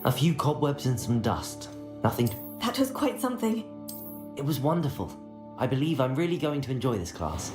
A few cobwebs and some dust. Nothing. That was quite something. It was wonderful. I believe I'm really going to enjoy this class.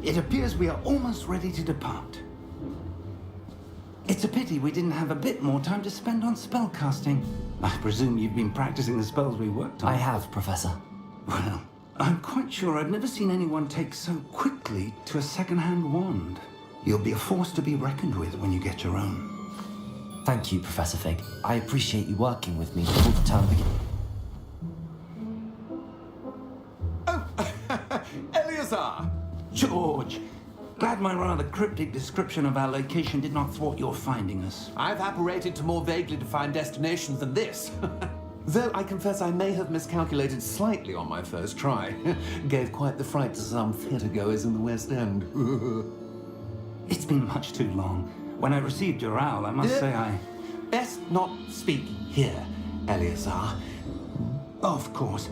It appears we are almost ready to depart. It's a pity we didn't have a bit more time to spend on spellcasting. I presume you've been practicing the spells we worked on. I have, Professor. Well, I'm quite sure I've never seen anyone take so quickly to a second-hand wand. You'll be a force to be reckoned with when you get your own. Thank you, Professor Fig. I appreciate you working with me before the term begins. Oh, Eleazar! George, glad my rather cryptic description of our location did not thwart your finding us. I've apparated to more vaguely defined destinations than this. Though I confess I may have miscalculated slightly on my first try. Gave quite the fright to some theatre-goers in the West End. It's been much too long. When I received your owl, I must say I... Best not speak here, Eleazar. Of course.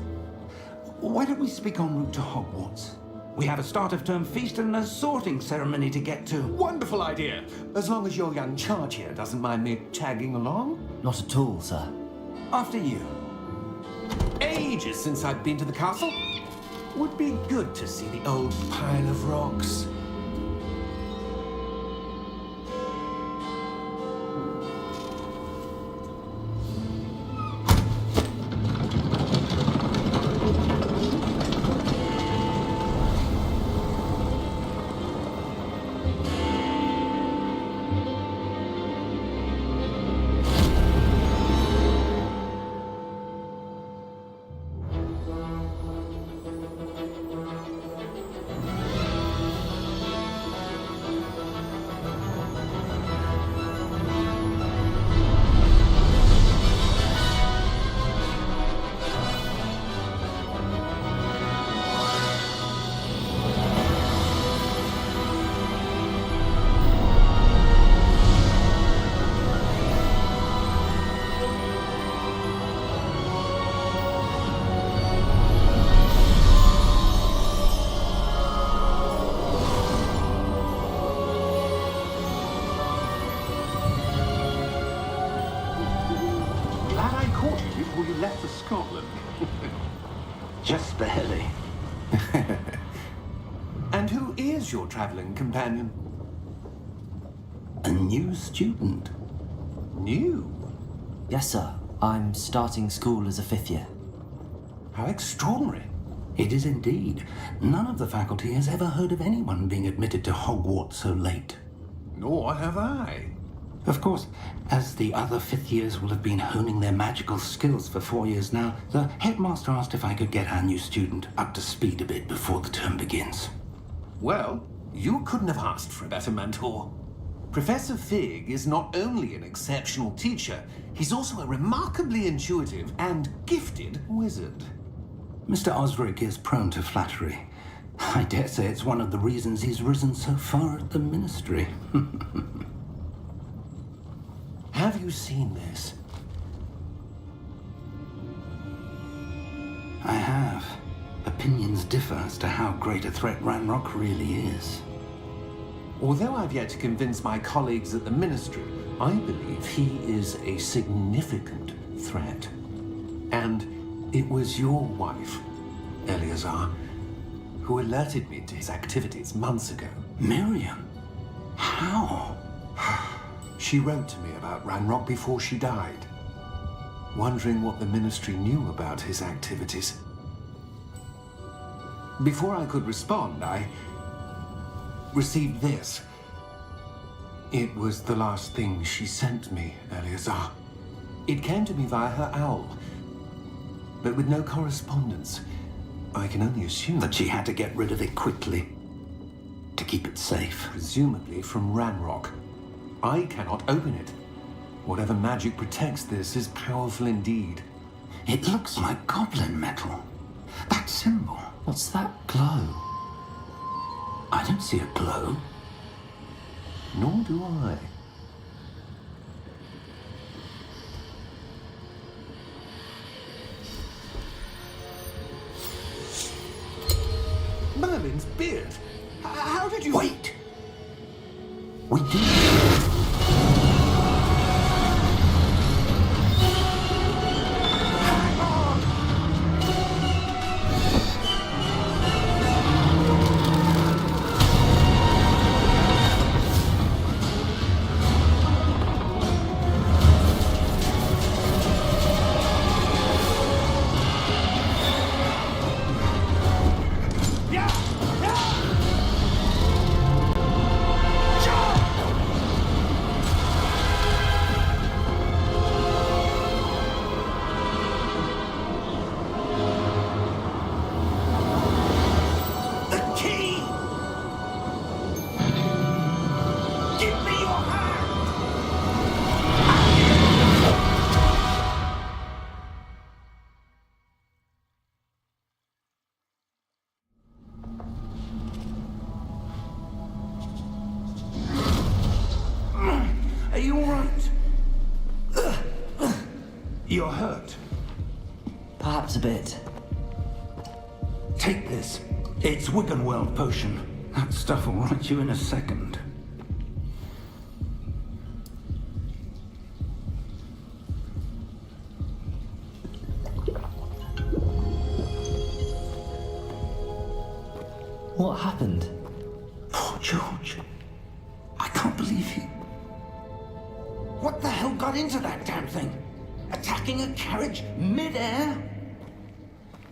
Why don't we speak en route to Hogwarts? We have a start-of-term feast and a sorting ceremony to get to. Wonderful idea! As long as your young charge here doesn't mind me tagging along. Not at all, sir. After you. Ages since I've been to the castle. Would be good to see the old pile of rocks. Scotland. Just barely. And who is your traveling companion? A new student. New? Yes, sir. I'm starting school as a fifth year. How extraordinary. It is indeed. None of the faculty has ever heard of anyone being admitted to Hogwarts so late. Nor have I. Of course, as the other fifth years will have been honing their magical skills for 4 years now, the headmaster asked if I could get our new student up to speed a bit before the term begins. Well, you couldn't have asked for a better mentor. Professor Fig is not only an exceptional teacher, he's also a remarkably intuitive and gifted wizard. Mr. Osric is prone to flattery. I dare say it's one of the reasons he's risen so far at the ministry. Have you seen this? I have. Opinions differ as to how great a threat Ranrock really is. Although I've yet to convince my colleagues at the ministry, I believe he is a significant threat. And it was your wife, Eleazar, who alerted me to his activities months ago. Miriam? How? She wrote to me about Ranrock before she died, wondering what the ministry knew about his activities. Before I could respond, I received this. It was the last thing she sent me, Eleazar. It came to me via her owl, but with no correspondence. I can only assume That she had to get rid of it quickly to keep it safe. presumably from Ranrock. I cannot open it. Whatever magic protects this is powerful indeed. It looks like goblin metal. That symbol. What's that glow? I don't see a glow. Nor do I. Merlin's beard. How did you... Wait! We did. Are you all right? You're hurt. Perhaps a bit. Take this. It's Wiggenweld potion. That stuff will right you in a second. What happened? Poor George. I can't believe he... What the hell got into that damn thing? Attacking a carriage mid-air?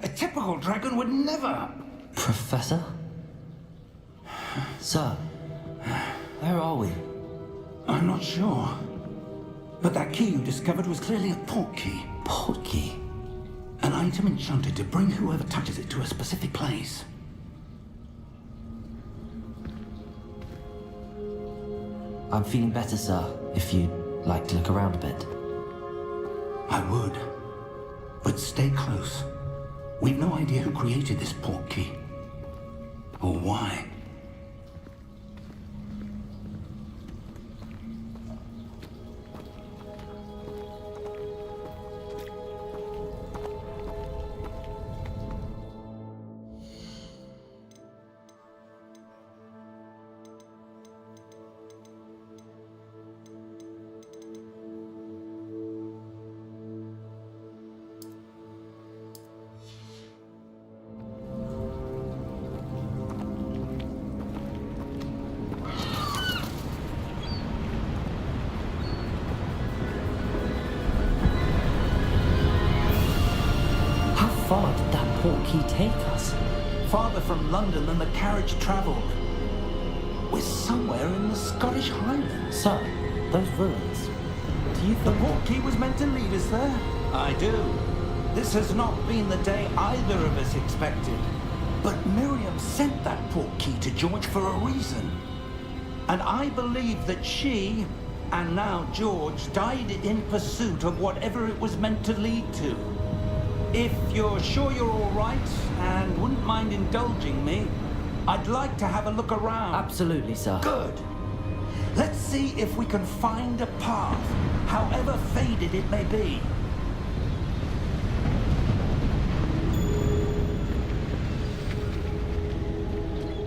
A typical dragon would never... Professor? Sir, where are we? I'm not sure. But that key you discovered was clearly a port key. Port key? An item enchanted to bring whoever touches it to a specific place. I'm feeling better, sir, if you'd like to look around a bit. I would. But stay close. We've no idea who created this port key. Or why. take us? Farther from London than the carriage travelled. We're somewhere in the Scottish Highlands. Sir, those ruins. Do you The think... portkey was meant to lead us there? I do. This has not been the day either of us expected. But Miriam sent that portkey to George for a reason. And I believe that she, and now George, died in pursuit of whatever it was meant to lead to. If you're sure you're all right and wouldn't mind indulging me, I'd like to have a look around. Absolutely, sir. Good. Let's see if we can find a path, however faded it may be.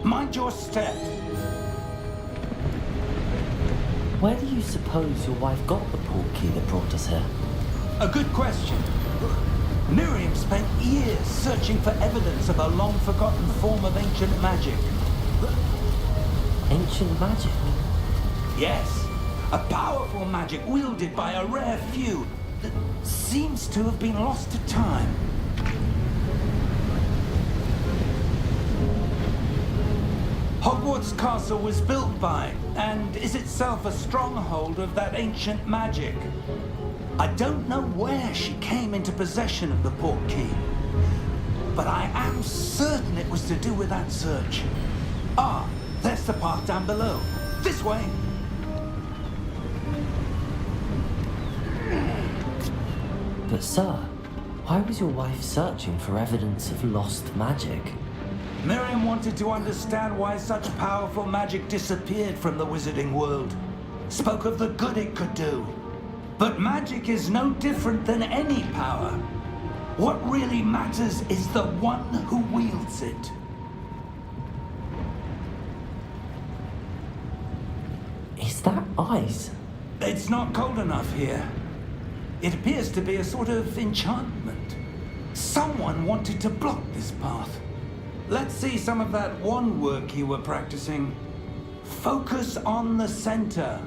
Mind your step. Where do you suppose your wife got the portkey that brought us here? A good question. Miriam spent years searching for evidence of a long-forgotten form of ancient magic. Ancient magic? Yes, a powerful magic wielded by a rare few that seems to have been lost to time. Hogwarts Castle was built by, and is itself a stronghold of that ancient magic. I don't know where she came into possession of the portkey, but I am certain it was to do with that search. Ah, there's the path down below. This way. But sir, why was your wife searching for evidence of lost magic? Miriam wanted to understand why such powerful magic disappeared from the wizarding world. Spoke of the good it could do. But magic is no different than any power. What really matters is the one who wields it. Is that ice? It's not cold enough here. It appears to be a sort of enchantment. Someone wanted to block this path. Let's see some of that wand work you were practicing. Focus on the center.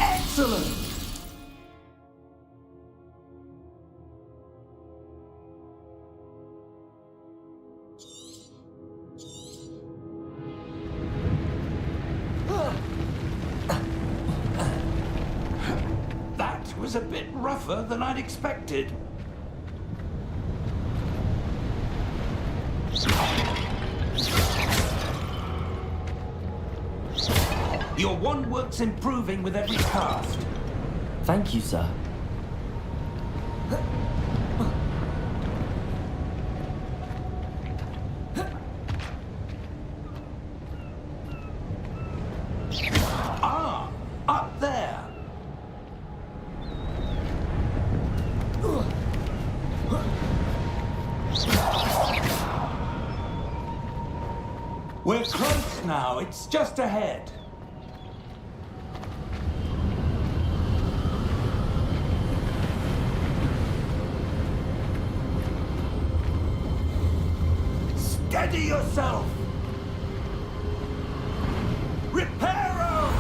Excellent! That was a bit rougher than I'd expected. Your wand work's improving with every cast. Thank you, sir. Ah, up there. We're close now. It's just ahead. Steady yourself! Reparo!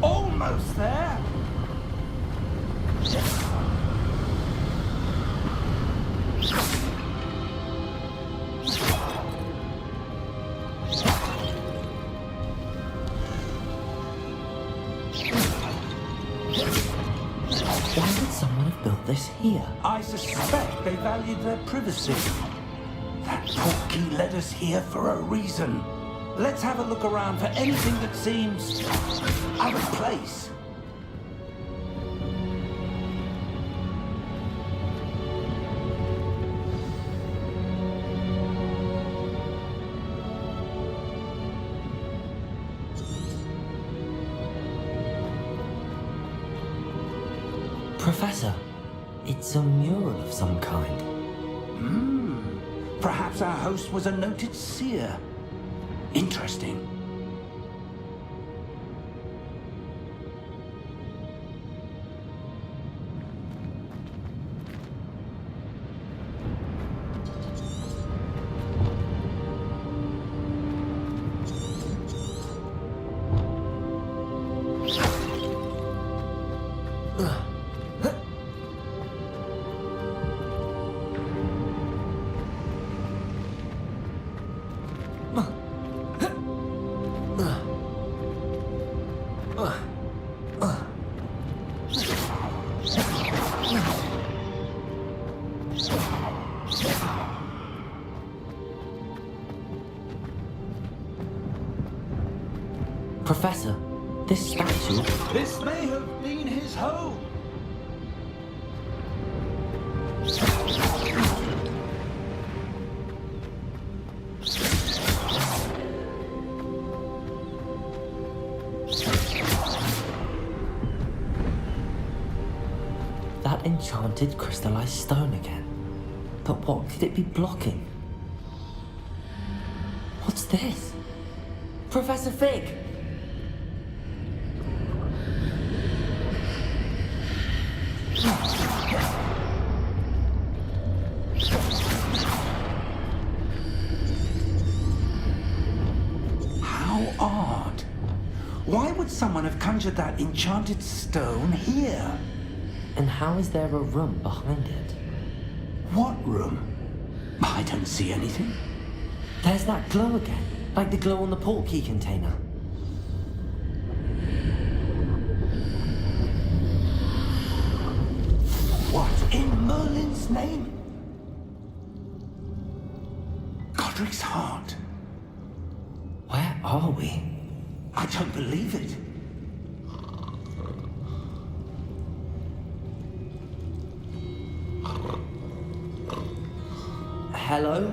Almost there! Why would someone have built this here? I suspect they valued their privacy. That portkey led us here for a reason. Let's have a look around for anything that seems out of place. Professor, it's a mural of some kind. Perhaps our host was a noted seer. Interesting. Professor, this statue... This may have been his home. That enchanted crystallized stone again. But what could it be blocking? What's this? Professor Fig! How odd. Why would someone have conjured that enchanted stone here? And how is there a room behind it? What room? I don't see anything. There's that glow again, like the glow on the portkey container. What in Merlin's name? Godric's heart. Where are we? I don't believe it. Hello?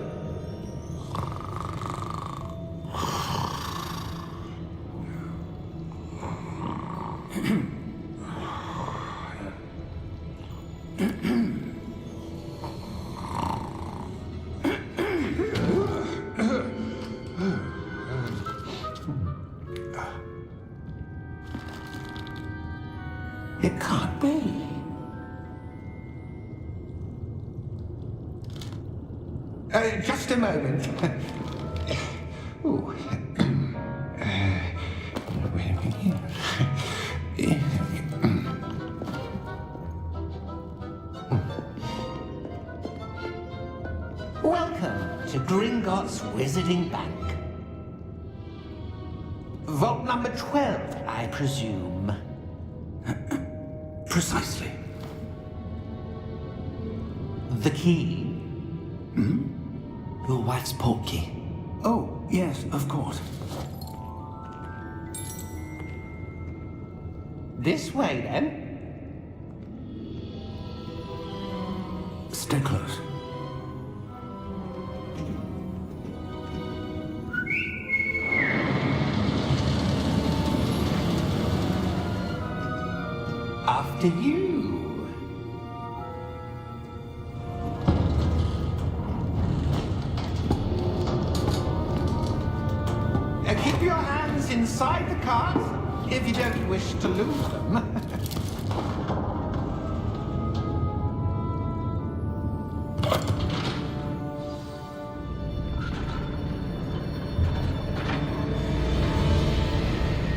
It can't be. Just a moment. Ooh. Wait a minute. Welcome to Gringotts Wizarding Bank. Vault number 12, I presume. Precisely. The key. Your wife's portkey. Oh, yes, of course. This way, then. Stay close. After you. Keep your hands inside the cart if you don't wish to lose them.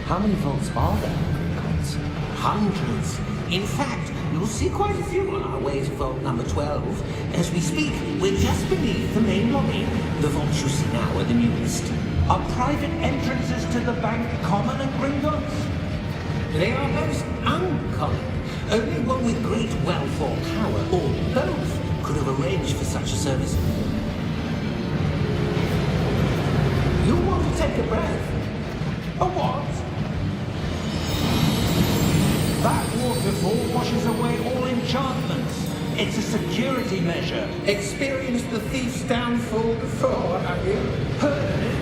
How many vaults are there? Hundreds. In fact, you'll see quite a few on our way to vault number 12. As we speak, we're just beneath the main lobby. The vaults you see now are the newest. Are private entrances to the bank common at Gringotts? They are most uncommon. Only one with great wealth or power, or both, could have arranged for such a service. You'll want to take a breath. A what? That waterfall washes away all enchantments. It's a security measure. Experienced the thief's downfall before, have you? Heard of it?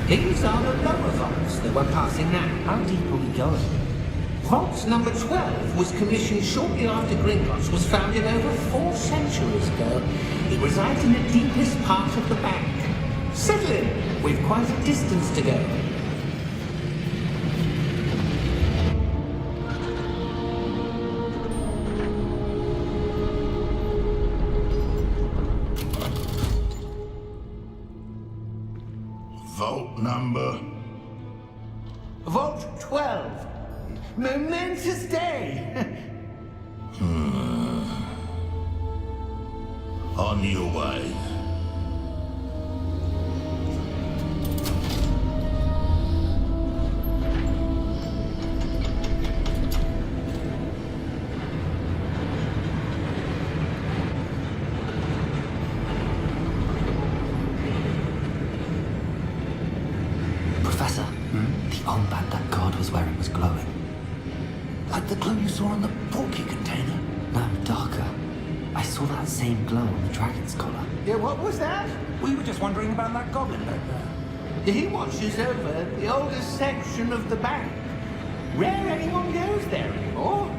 These are the lower vaults that we're passing now. How deep are we going? Vault number 12 was commissioned shortly after Gringotts was founded over 4 centuries ago. It resides in the deepest part of the bank. Settle in, we've quite a distance to go. Vault number? Vault 12. Momentous day. On your way. Professor, the armband that guard was wearing was glowing. Like the glow you saw on the porky container? No, darker. I saw that same glow on the dragon's collar. Yeah, what was that? We were just wondering about that goblin back there. He watches over the oldest section of the bank. Rare anyone goes there anymore.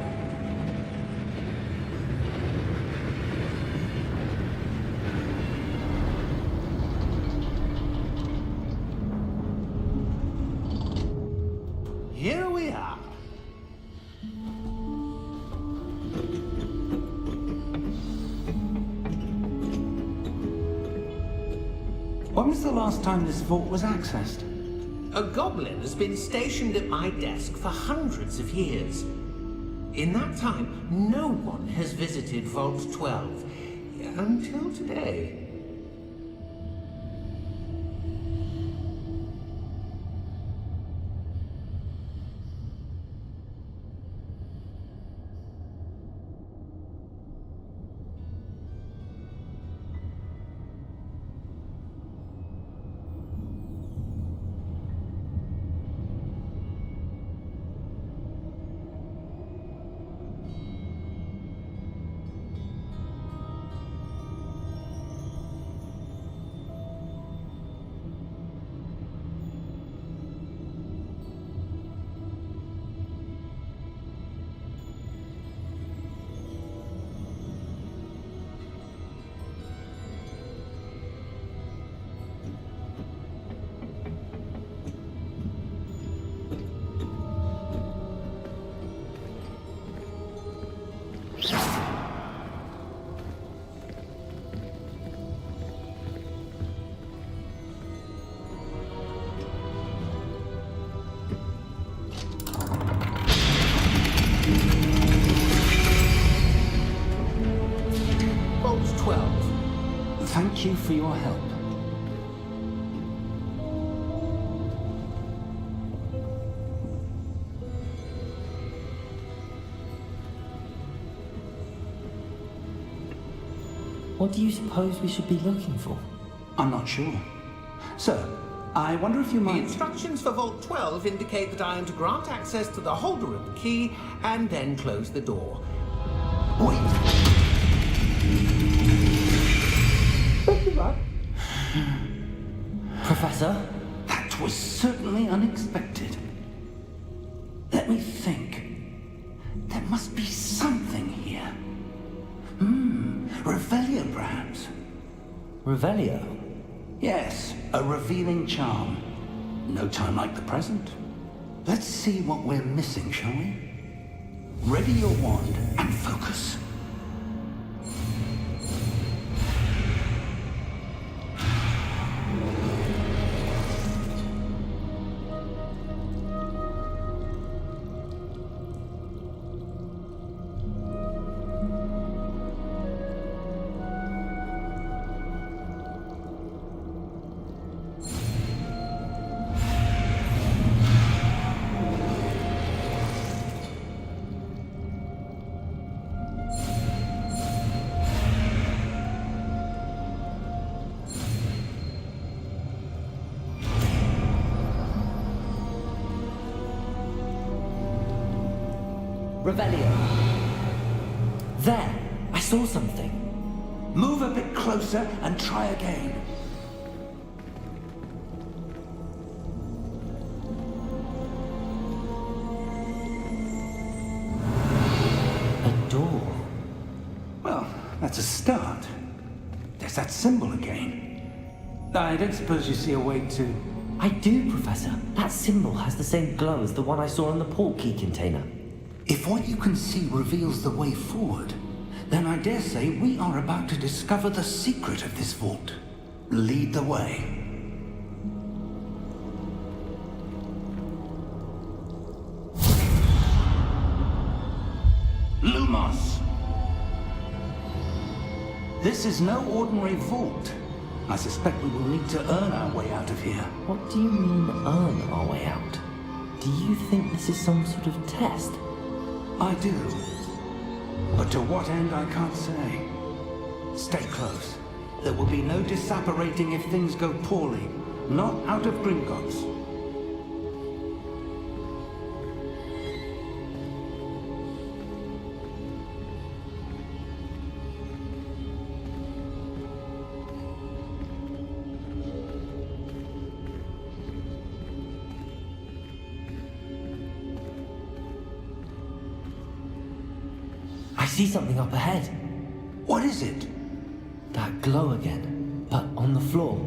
Here we are. When was the last time this vault was accessed? A goblin has been stationed at my desk for hundreds of years. In that time, no one has visited Vault 12 until today. Vault 12. Thank you for your help. What do you suppose we should be looking for? I'm not sure. Sir, I wonder if you The might... instructions for Vault 12 indicate that I am to grant access to the holder of the key and then close the door. Wait! Professor? That was certainly unexpected. Let me think. There must be something here. Revelio, perhaps. Revelio? Yes, a revealing charm. No time like the present. Let's see what we're missing, shall we? Ready your wand and focus. Revelio. There! I saw something. Move a bit closer and try again. That's a start. There's that symbol again. I don't suppose you see a way to... I do, Professor. That symbol has the same glow as the one I saw in the portkey container. If what you can see reveals the way forward, then I dare say we are about to discover the secret of this vault. Lead the way. Lumos! This is no ordinary vault. I suspect we will need to earn our way out of here. What do you mean, earn our way out? Do you think this is some sort of test? I do. But to what end, I can't say. Stay close. There will be no disapparating if things go poorly. Not out of Gringotts. I see something up ahead. What is it? That glow again, but on the floor.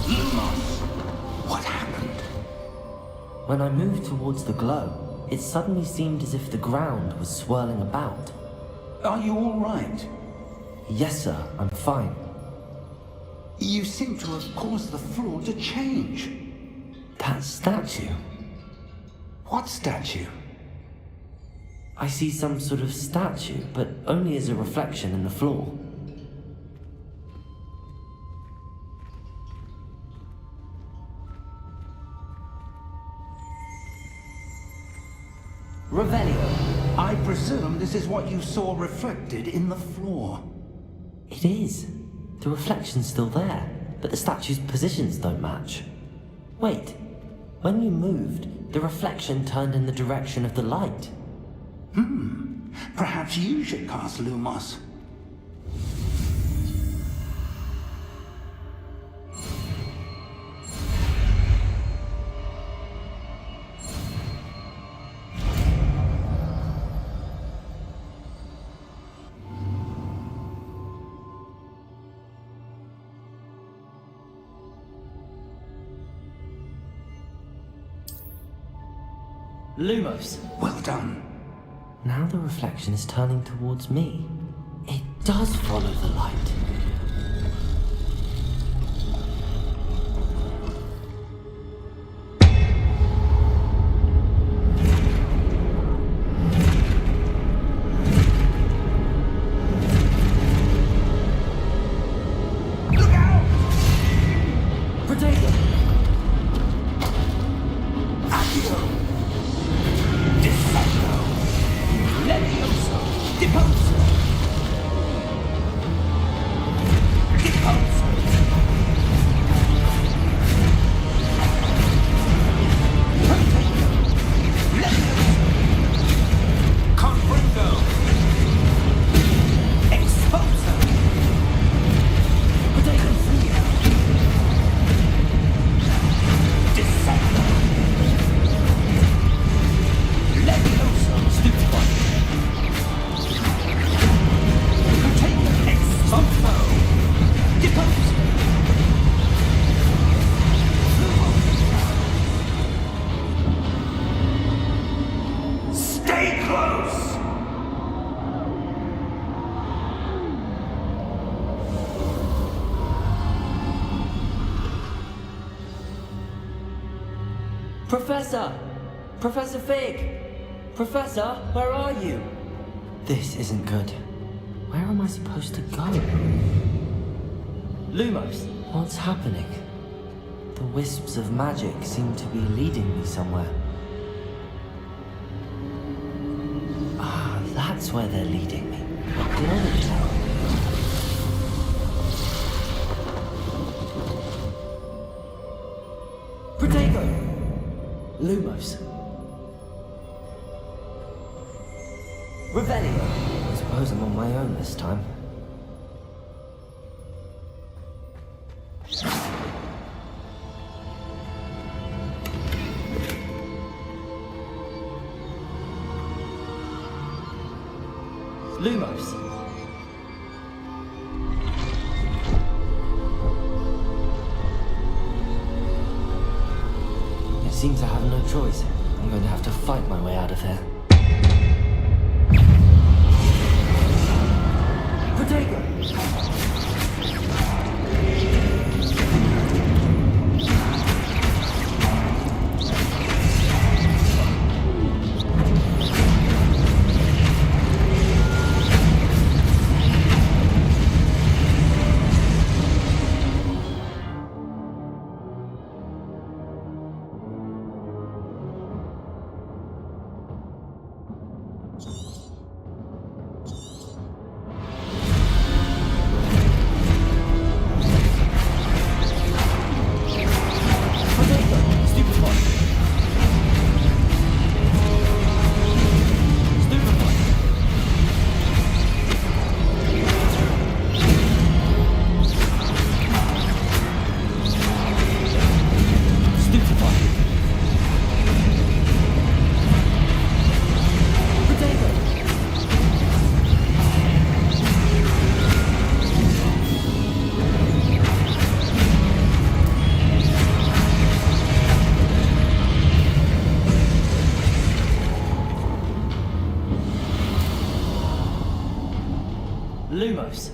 Lumos! What happened? When I moved towards the glow, it suddenly seemed as if the ground was swirling about. Are you all right? Yes, sir, I'm fine. You seem to have caused the floor to change. That statue. What statue? I see some sort of statue, but only as a reflection in the floor. Revelio. I presume this is what you saw reflected in the floor. It is. The reflection's still there, but the statue's positions don't match. Wait, when you moved, the reflection turned in the direction of the light. Perhaps you should cast Lumos. Lumos. Well done. Now the reflection is turning towards me. It does follow the light. Look out! Potato! Accio! Disciplo! Levioso! Deposo! Deposo! Potato! Levioso! Confringo! Exposo! Potato! Disciplo! Levioso! Stupefy! Potato! Exposo! Deposo! Stay close! Professor! Professor Fig! Professor, where are you? This isn't good. Where am I supposed to go? Lumos, what's happening? The wisps of magic seem to be leading me somewhere. Ah, that's where they're leading me. The glow tower. Potato! Lumos. Revelio. I suppose I'm on my own this time. Lumos. It seems I have no choice. I'm going to have to fight my way out of here. Protego! Lumos.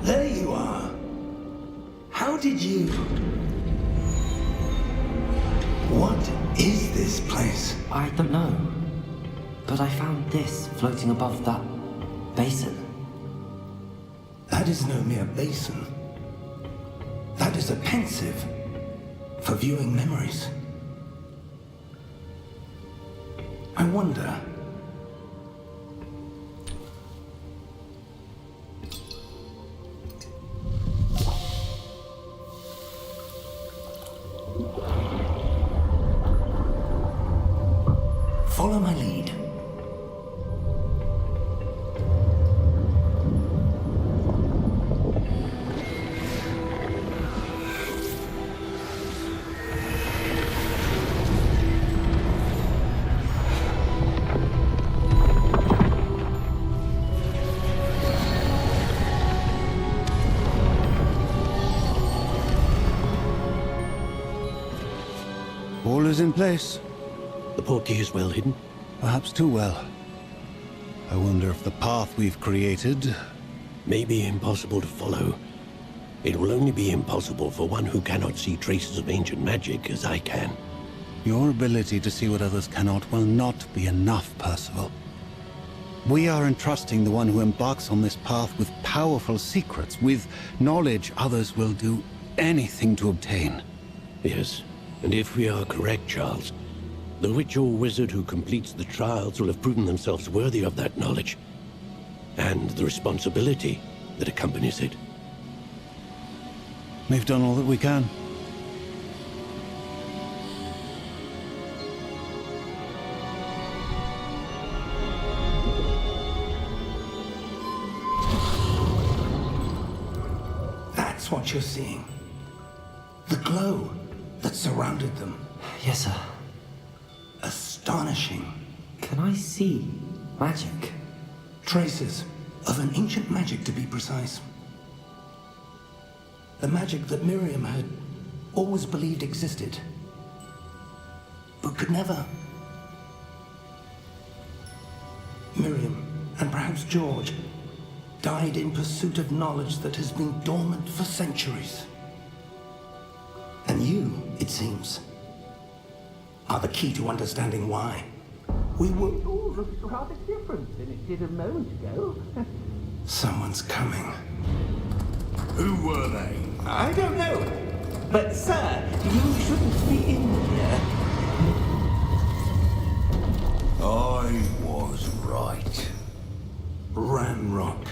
There you are. How did you... What is this place? I don't know. But I found this floating above that basin. That is no mere basin. That is a pensive for viewing memories. I wonder... Follow my lead. All is in place. The portkey is well hidden. Perhaps too well. I wonder if the path we've created... May be impossible to follow. It will only be impossible for one who cannot see traces of ancient magic as I can. Your ability to see what others cannot will not be enough, Percival. We are entrusting the one who embarks on this path with powerful secrets, with knowledge others will do anything to obtain. Yes, and if we are correct, Charles, the witch or wizard who completes the trials will have proven themselves worthy of that knowledge, and the responsibility that accompanies it. We've done all that we can. That's what you're seeing. The glow that surrounded them. Yes, sir. Astonishing. Can I see magic? Traces of an ancient magic, to be precise. The magic that Miriam had always believed existed, but could never. Miriam, and perhaps George, died in pursuit of knowledge that has been dormant for centuries. And you it seems, are the key to understanding why. We were... All looks rather different than it did a moment ago. Someone's coming. Who were they? I don't know. But, sir, you shouldn't be in here. I was right. Ranrock.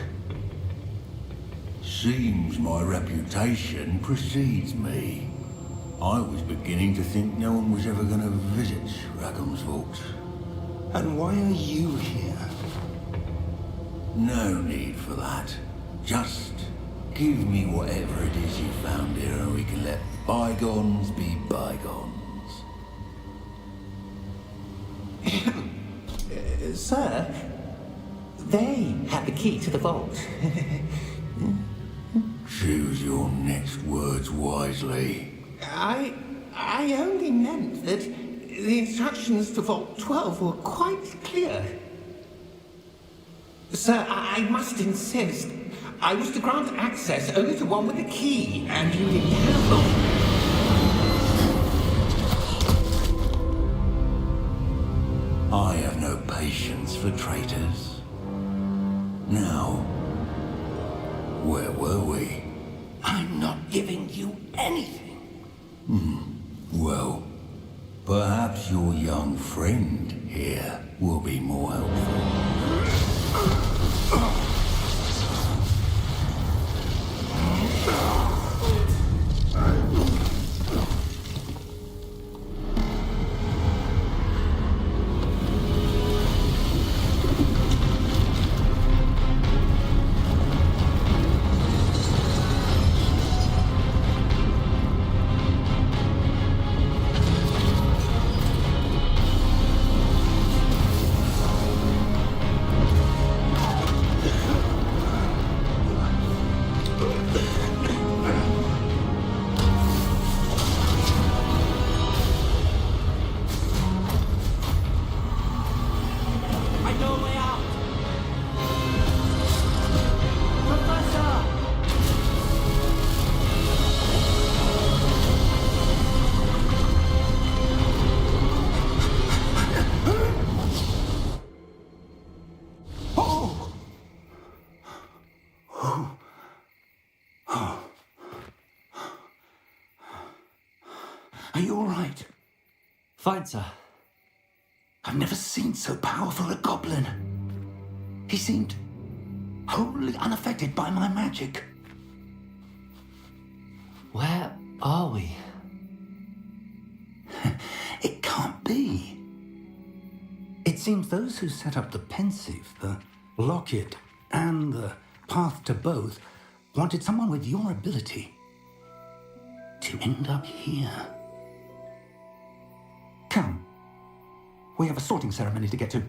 Seems my reputation precedes me. I was beginning to think no one was ever going to visit Rackham's vault. And why are you here? No need for that. Just give me whatever it is you found here and we can let bygones be bygones. Sir, they have the key to the vault. Choose your next words wisely. I only meant that the instructions to Vault 12 were quite clear. Sir, I must insist. I was to grant access only to one with the key, and you didn't have them. I have no patience for traitors. Now, where were we? I'm not giving you anything. Well, perhaps your young friend here will be more helpful. Are you all right? Fine, sir. I've never seen so powerful a goblin. He seemed wholly unaffected by my magic. Where are we? It can't be. It seems those who set up the pensive, the locket, and the path to both wanted someone with your ability to end up here. Come. We have a sorting ceremony to get to.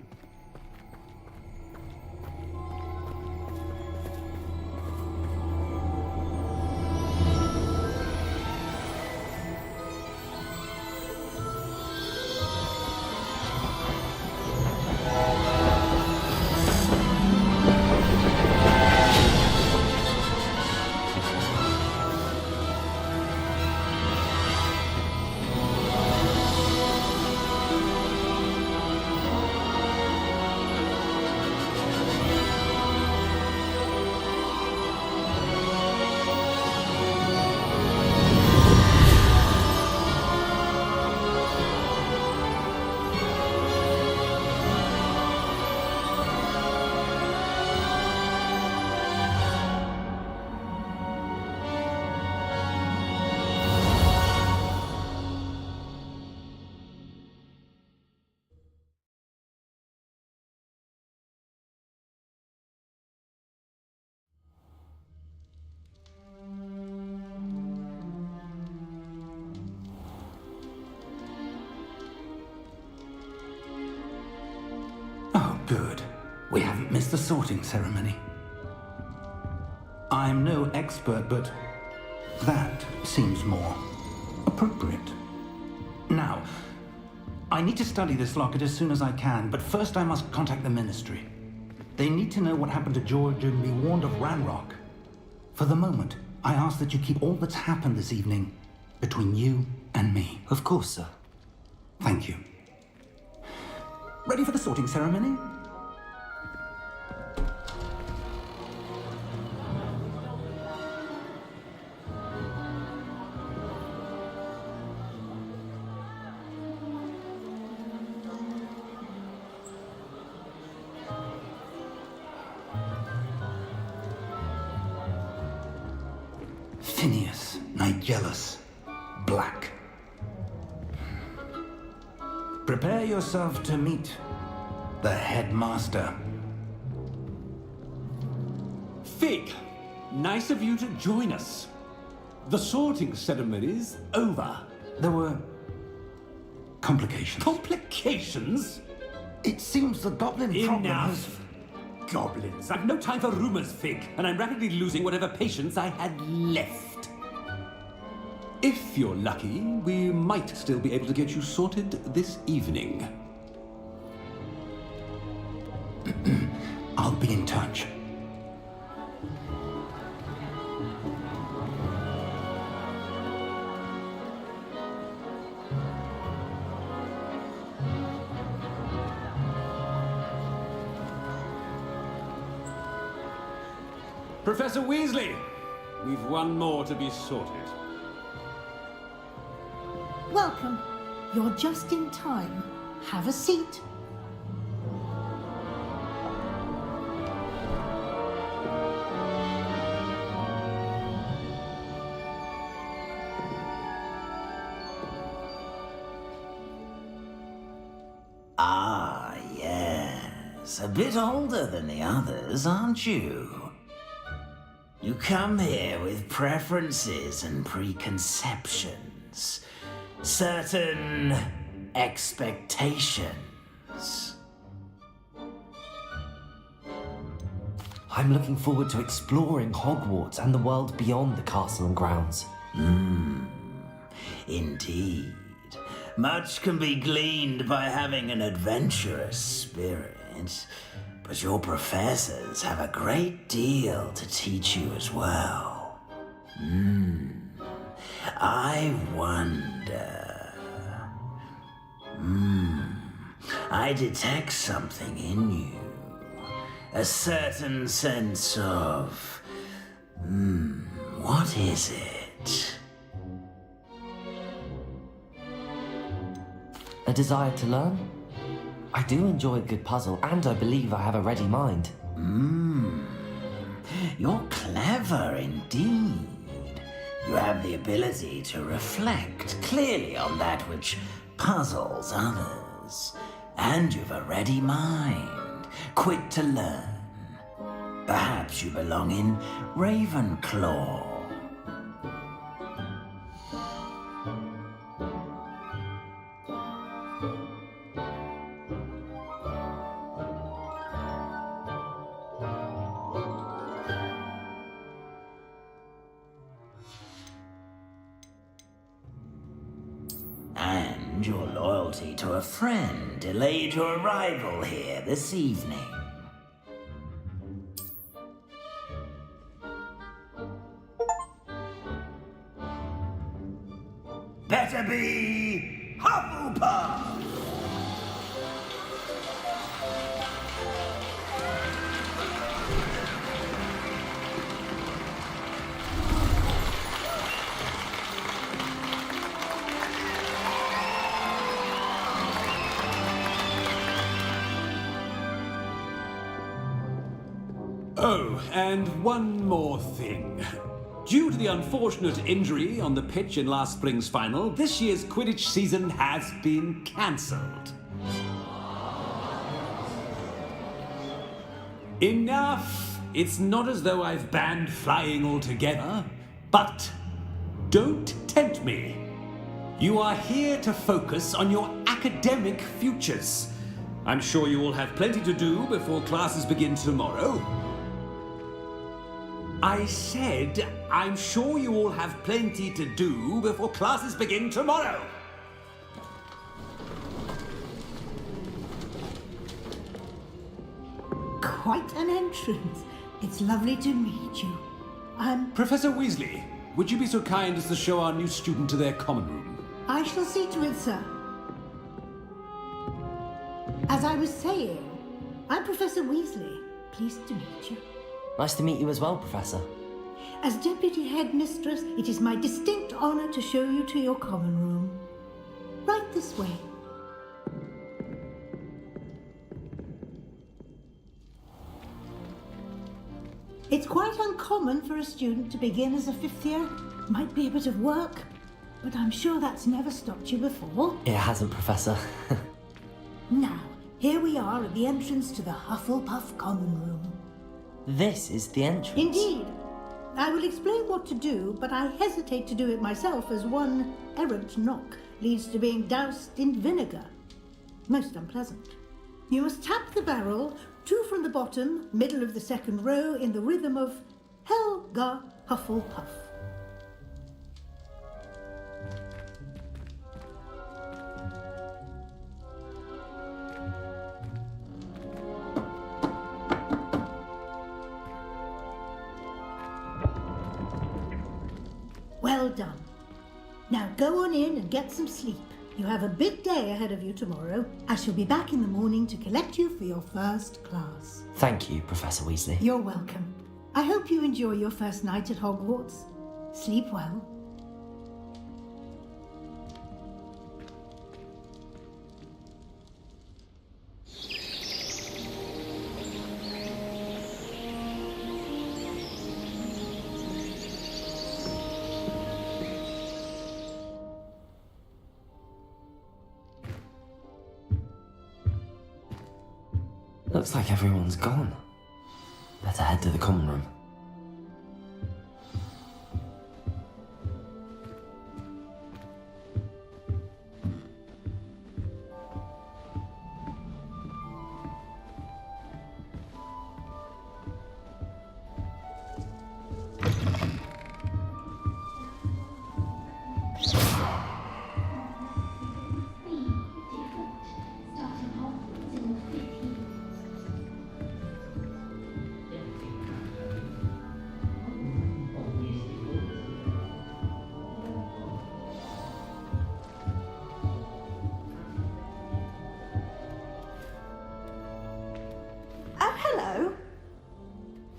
Oh, good. We haven't missed the sorting ceremony. I'm no expert, but that seems more appropriate. Now, I need to study this locket as soon as I can, but first I must contact the Ministry. They need to know what happened to George and be warned of Ranrock. For the moment, I ask that you keep all that's happened this evening Between you and me. Of course, sir. Thank you. Ready for the sorting ceremony? Phineas, Nigellus, Black. Prepare yourself to meet the headmaster. Fig, nice of you to join us. The sorting ceremony's over. There were complications. Complications? It seems the goblin problem has... Enough! Goblins. I've no time for rumors, Fig, and I'm rapidly losing whatever patience I had left. If you're lucky, we might still be able to get you sorted this evening. I'll be in touch. Professor Weasley, we've one more to be sorted. Welcome. You're just in time. Have a seat. Ah, yes. A bit older than the others, aren't you? You come here with preferences and preconceptions. Certain expectations. I'm looking forward to exploring Hogwarts and the world beyond the castle and grounds. Indeed. Much can be gleaned by having an adventurous spirit, but your professors have a great deal to teach you as well. I wonder... I detect something in you. A certain sense of... what is it? A desire to learn? I do enjoy a good puzzle, and I believe I have a ready mind. You're clever indeed. You have the ability to reflect clearly on that which puzzles others. And you've a ready mind, quick to learn. Perhaps you belong in Ravenclaw. And your loyalty to a friend delayed your arrival here this evening. Better be Hufflepuff! Oh, and one more thing. Due to the unfortunate injury on the pitch in last spring's final, this year's Quidditch season has been cancelled. Enough! It's not as though I've banned flying altogether, but don't tempt me. You are here to focus on your academic futures. I'm sure you will have plenty to do before classes begin tomorrow. I said, I'm sure you all have plenty to do before classes begin tomorrow. Quite an entrance. It's lovely to meet you. I'm... Professor Weasley, would you be so kind as to show our new student to their common room? I shall see to it, sir. As I was saying, I'm Professor Weasley. Pleased to meet you. Nice to meet you as well, Professor. As Deputy Headmistress, it is my distinct honor to show you to your common room. Right this way. It's quite uncommon for a student to begin as a fifth year. Might be a bit of work, but I'm sure that's never stopped you before. It hasn't, Professor. Now, here we are at the entrance to the Hufflepuff common room. This is the entrance. Indeed. I will explain what to do, but I hesitate to do it myself as one errant knock leads to being doused in vinegar. Most unpleasant. You must tap the barrel, 2 from the bottom, middle of the second row, in the rhythm of Helga Hufflepuff. Well done. Now go on in and get some sleep. You have a big day ahead of you tomorrow. I shall be back in the morning to collect you for your first class. Thank you, Professor Weasley. You're welcome. I hope you enjoy your first night at Hogwarts. Sleep well. Looks like everyone's gone. Better head to the common room.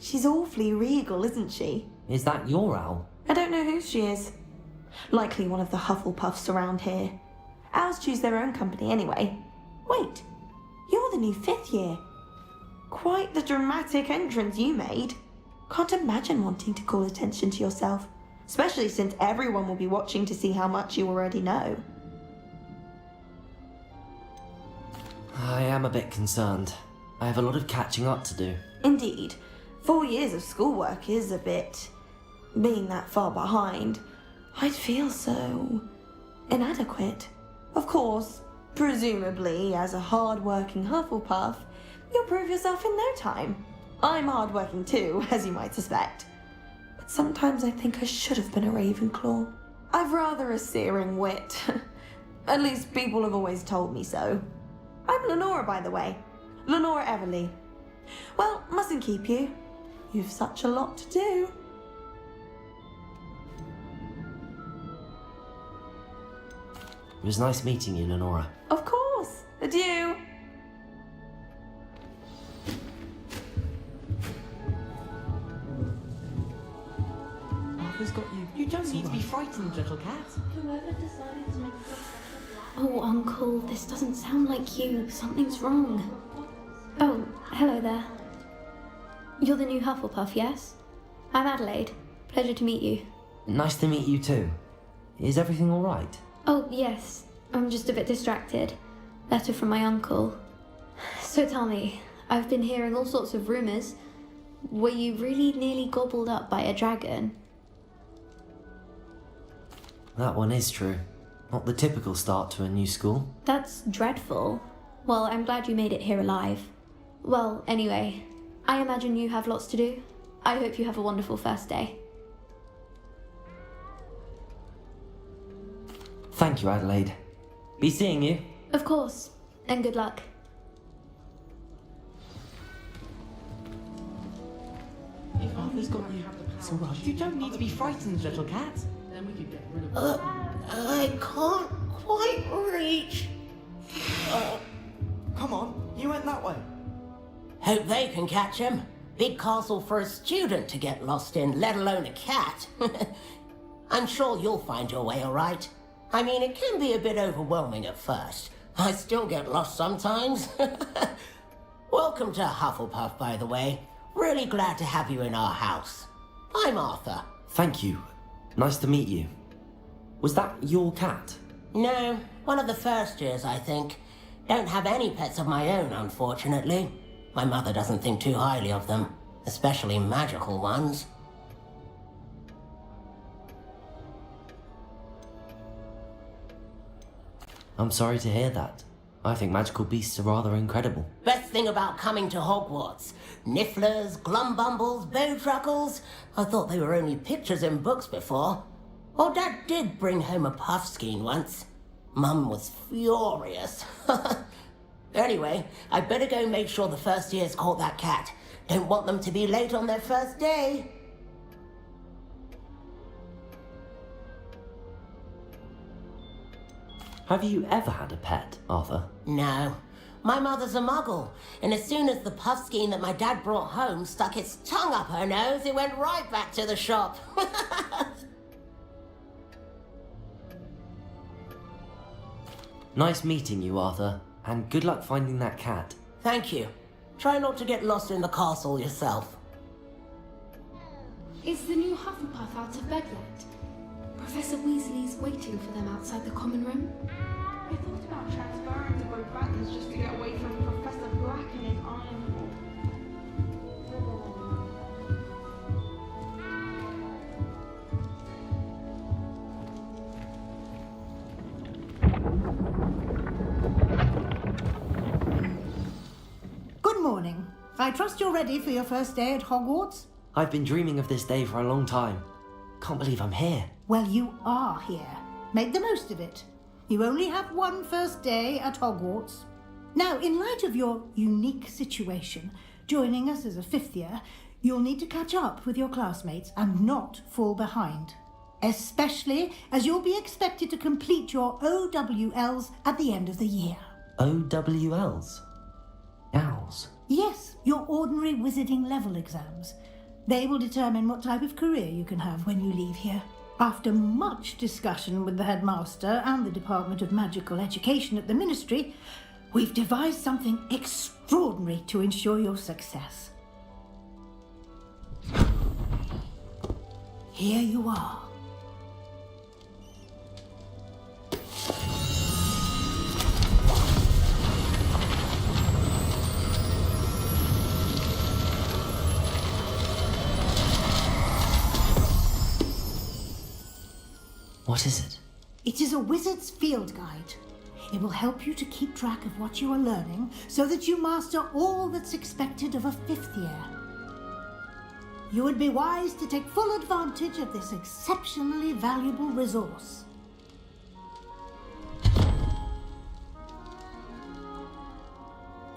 She's awfully regal, isn't she? Is that your owl? I don't know who she is. Likely one of the Hufflepuffs around here. Owls choose their own company anyway. Wait, you're the new 5th year. Quite the dramatic entrance you made. Can't imagine wanting to call attention to yourself, especially since everyone will be watching to see how much you already know. I am a bit concerned. I have a lot of catching up to do. Indeed. 4 years of schoolwork is a bit... Being that far behind, I'd feel so... inadequate. Of course, presumably, as a hard-working Hufflepuff, you'll prove yourself in no time. I'm hard-working too, as you might suspect. But sometimes I think I should have been a Ravenclaw. I've rather a searing wit. At least people have always told me so. I'm Lenora, by the way. Lenora Everly. Well, mustn't keep you. You've such a lot to do. It was nice meeting you, Lenora. Of course. Adieu. Arthur's got you. You don't need to be frightened, little cat. Whoever decided to make Oh, Uncle, this doesn't sound like you. Something's wrong. Oh, hello there. You're the new Hufflepuff, yes? I'm Adelaide. Pleasure to meet you. Nice to meet you too. Is everything all right? Oh, yes. I'm just a bit distracted. Letter from my uncle. So tell me, I've been hearing all sorts of rumours. Were you really nearly gobbled up by a dragon? That one is true. Not the typical start to a new school. That's dreadful. Well, I'm glad you made it here alive. Well, anyway, I imagine you have lots to do. I hope you have a wonderful first day. Thank you, Adelaide. Be seeing you. Of course, and good luck. If Arthur's got you, It's alright. You don't need to be frightened, little cat. Then we could get rid of I can't quite reach. Come on, you went that way. Hope they can catch him. Big castle for a student to get lost in, let alone a cat. I'm sure you'll find your way all right. I mean, it can be a bit overwhelming at first. I still get lost sometimes. Welcome to Hufflepuff, by the way. Really glad to have you in our house. I'm Arthur. Thank you. Nice to meet you. Was that your cat? No, one of the first years, I think. Don't have any pets of my own, unfortunately. My mother doesn't think too highly of them, especially magical ones. I'm sorry to hear that. I think magical beasts are rather incredible. Best thing about coming to Hogwarts. Nifflers, glumbumbles, bowtruckles. I thought they were only pictures in books before. Well, Dad did bring home a puffskein once. Mum was furious. Anyway, I better go make sure the first years caught that cat. Don't want them to be late on their first day. Have you ever had a pet, Arthur? No. My mother's a muggle, and as soon as the puffskein that my dad brought home stuck its tongue up her nose, it went right back to the shop. Nice meeting you, Arthur, and good luck finding that cat. Thank you. Try not to get lost in the castle yourself. Is the new Hufflepuff out of bed yet? Professor Weasley's waiting for them outside the common room. I thought about transferring to both Batters just to get away from Professor Black and his iron ball. Good morning. I trust you're ready for your first day at Hogwarts? I've been dreaming of this day for a long time. Can't believe I'm here. Well, you are here. Make the most of it. You only have one first day at Hogwarts. Now, in light of your unique situation, joining us as a fifth year, you'll need to catch up with your classmates and not fall behind. Especially as you'll be expected to complete your OWLs at the end of the year. OWLs? Owls? Yes, your ordinary wizarding level exams. They will determine what type of career you can have when you leave here. After much discussion with the headmaster and the Department of Magical Education at the Ministry, we've devised something extraordinary to ensure your success. Here you are. What is it? It is a wizard's field guide. It will help you to keep track of what you are learning so that you master all that's expected of a fifth year. You would be wise to take full advantage of this exceptionally valuable resource.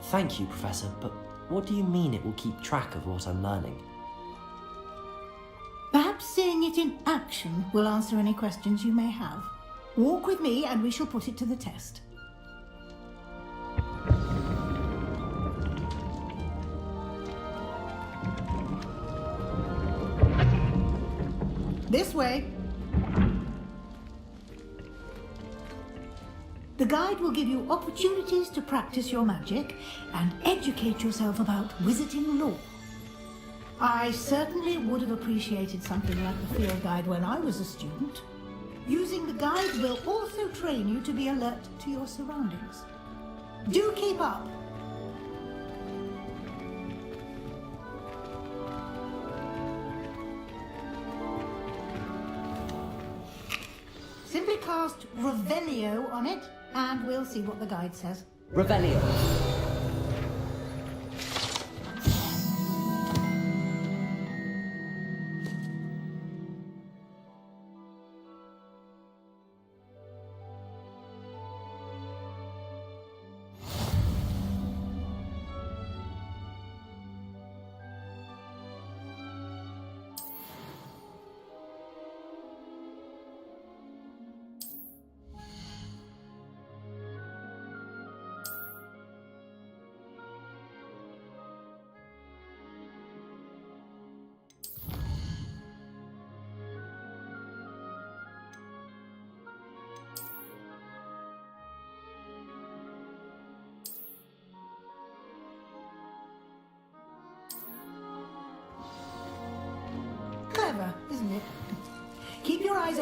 Thank you, Professor, but what do you mean it will keep track of what I'm learning? Perhaps seeing it in action will answer any questions you may have. Walk with me and we shall put it to the test. This way. The guide will give you opportunities to practice your magic and educate yourself about wizarding lore. I certainly would have appreciated something like the field guide when I was a student. Using the guide will also train you to be alert to your surroundings. Do keep up! Simply cast Revelio on it, and we'll see what the guide says. Revelio.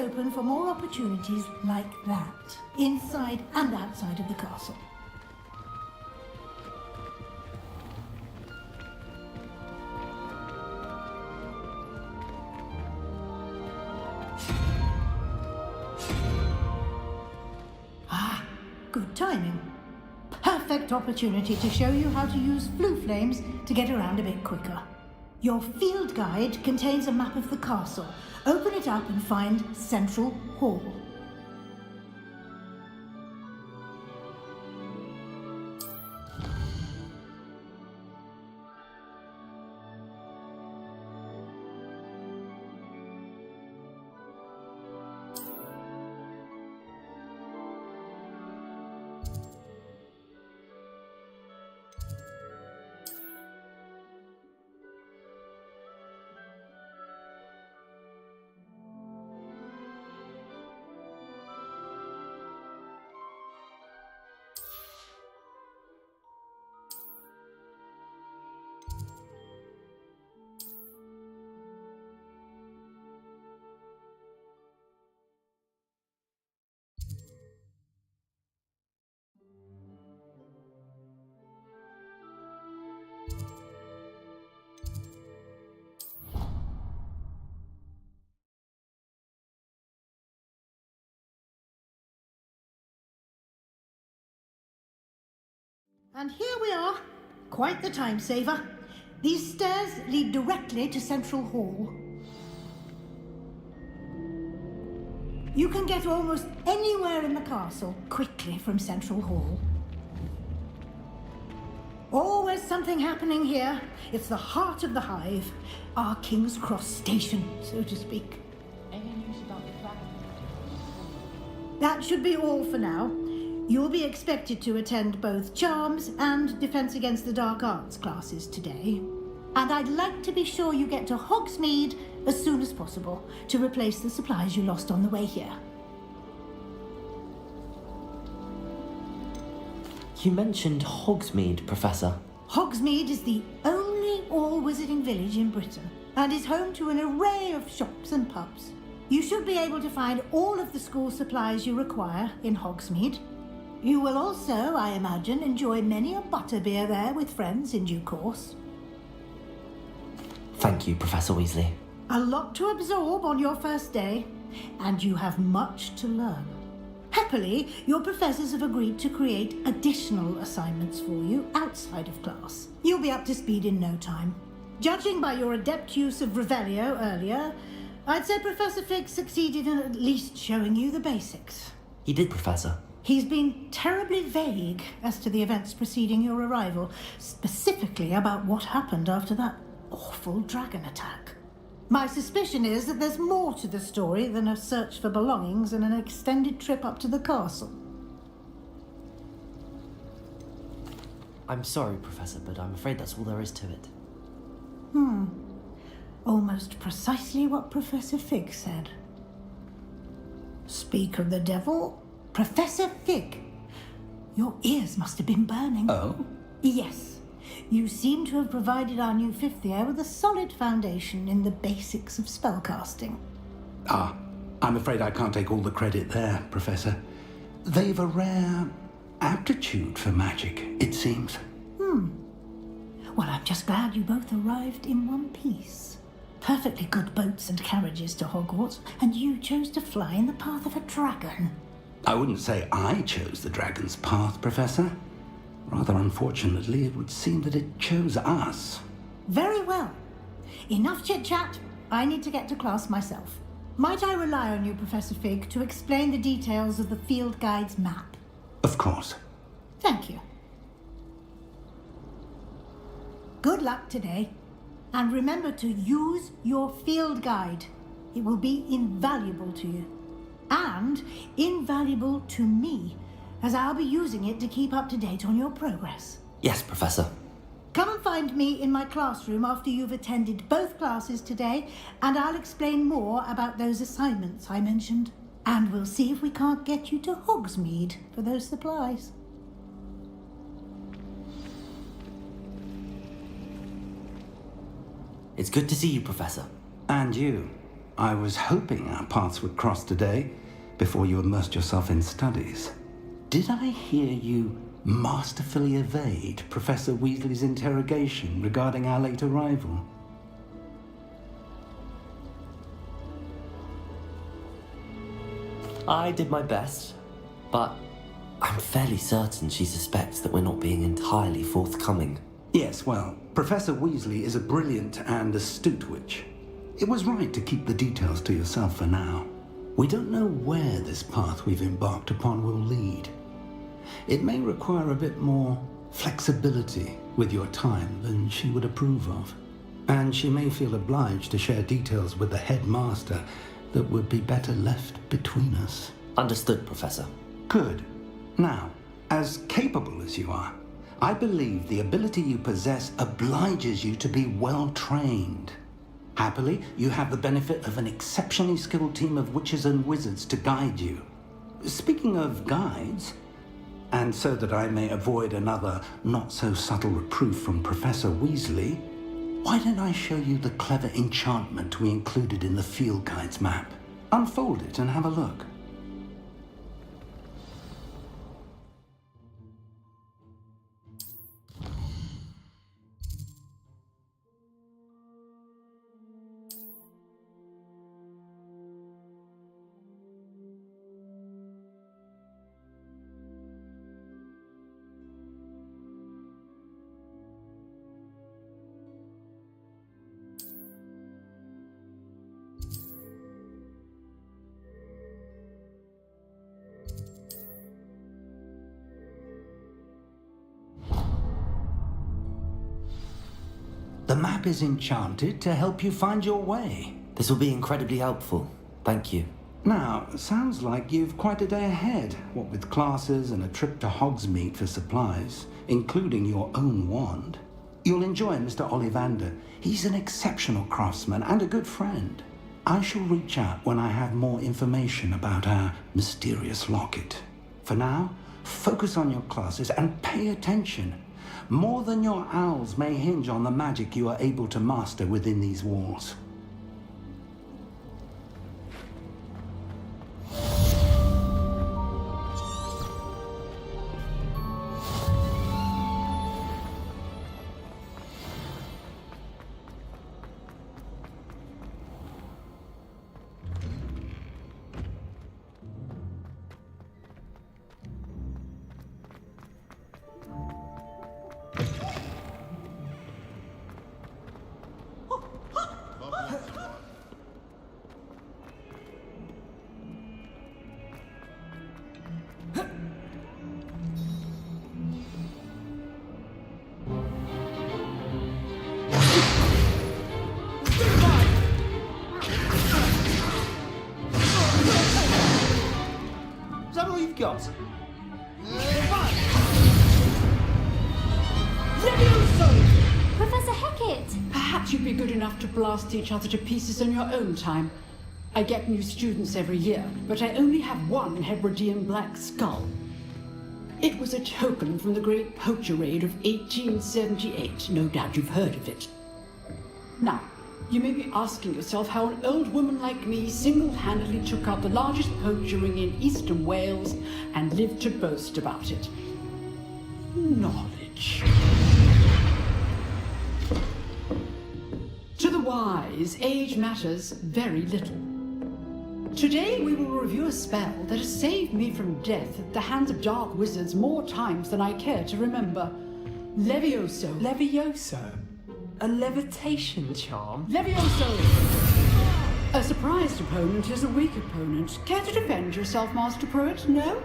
open for more opportunities like that, inside and outside of the castle. Ah, good timing. Perfect opportunity to show you how to use flue flames to get around a bit quicker. Your field guide contains a map of the castle. Open it up and find Central Hall. And here we are. Quite the time saver. These stairs lead directly to Central Hall. You can get almost anywhere in the castle quickly from Central Hall. Always something happening here. It's the heart of the hive. Our King's Cross station, so to speak. That should be all for now. You'll be expected to attend both Charms and Defense Against the Dark Arts classes today. And I'd like to be sure you get to Hogsmeade as soon as possible to replace the supplies you lost on the way here. You mentioned Hogsmeade, Professor. Hogsmeade is the only all-wizarding village in Britain and is home to an array of shops and pubs. You should be able to find all of the school supplies you require in Hogsmeade. You will also, I imagine, enjoy many a butterbeer there with friends in due course. Thank you, Professor Weasley. A lot to absorb on your first day, and you have much to learn. Happily, your professors have agreed to create additional assignments for you outside of class. You'll be up to speed in no time. Judging by your adept use of Revelio earlier, I'd say Professor Fig succeeded in at least showing you the basics. He did, Professor. He's been terribly vague as to the events preceding your arrival, specifically about what happened after that awful dragon attack. My suspicion is that there's more to the story than a search for belongings and an extended trip up to the castle. I'm sorry, Professor, but I'm afraid that's all there is to it. Almost precisely what Professor Fig said. Speak of the devil, Professor Fig. Your ears must have been burning. Oh? Yes. You seem to have provided our new fifth year with a solid foundation in the basics of spellcasting. Ah, I'm afraid I can't take all the credit there, Professor. They've a rare aptitude for magic, it seems. Well, I'm just glad you both arrived in one piece. Perfectly good boats and carriages to Hogwarts, and you chose to fly in the path of a dragon. I wouldn't say I chose the dragon's path, Professor. Rather unfortunately, it would seem that it chose us. Very well. Enough chit-chat. I need to get to class myself. Might I rely on you, Professor Fig, to explain the details of the field guide's map? Of course. Thank you. Good luck today. And remember to use your field guide. It will be invaluable to you. And invaluable to me, as I'll be using it to keep up to date on your progress. Yes, Professor. Come and find me in my classroom after you've attended both classes today, and I'll explain more about those assignments I mentioned. And we'll see if we can't get you to Hogsmeade for those supplies. It's good to see you, Professor. And you. I was hoping our paths would cross today, before you immersed yourself in studies. Did I hear you masterfully evade Professor Weasley's interrogation regarding our late arrival? I did my best, but I'm fairly certain she suspects that we're not being entirely forthcoming. Yes, well, Professor Weasley is a brilliant and astute witch. It was right to keep the details to yourself for now. We don't know where this path we've embarked upon will lead. It may require a bit more flexibility with your time than she would approve of. And she may feel obliged to share details with the headmaster that would be better left between us. Understood, Professor. Good. Now, as capable as you are, I believe the ability you possess obliges you to be well trained. Happily, you have the benefit of an exceptionally skilled team of witches and wizards to guide you. Speaking of guides, and so that I may avoid another not-so-subtle reproof from Professor Weasley, why don't I show you the clever enchantment we included in the field guide's map? Unfold it and have a look. The map is enchanted to help you find your way. This will be incredibly helpful. Thank you. Now, sounds like you've quite a day ahead, what with classes and a trip to Hogsmeade for supplies, including your own wand. You'll enjoy Mr. Ollivander. He's an exceptional craftsman and a good friend. I shall reach out when I have more information about our mysterious locket. For now, focus on your classes and pay attention. More than your owls may hinge on the magic you are able to master within these walls. Got. Professor Hecat! Perhaps you'd be good enough to blast each other to pieces on your own time. I get new students every year, but I only have one Hebridean black skull. It was a token from the Great Poacher Raid of 1878. No doubt you've heard of it. Now, you may be asking yourself how an old woman like me single-handedly took out the largest poacher ring in eastern Wales and lived to boast about it. Knowledge. To the wise, age matters very little. Today we will review a spell that has saved me from death at the hands of dark wizards more times than I care to remember. Levioso. Levioso? A levitation charm? Levioso! A surprised opponent is a weak opponent. Care to defend yourself, Master Poet? No?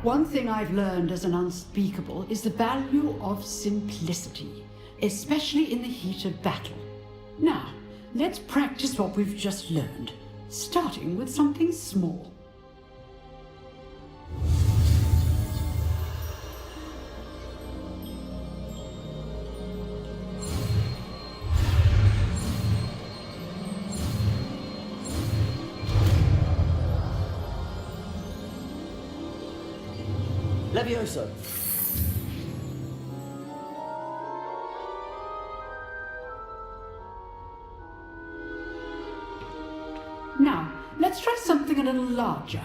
One thing I've learned as an unspeakable is the value of simplicity, especially in the heat of battle. Now, let's practice what we've just learned, starting with something small. Levioso! little larger.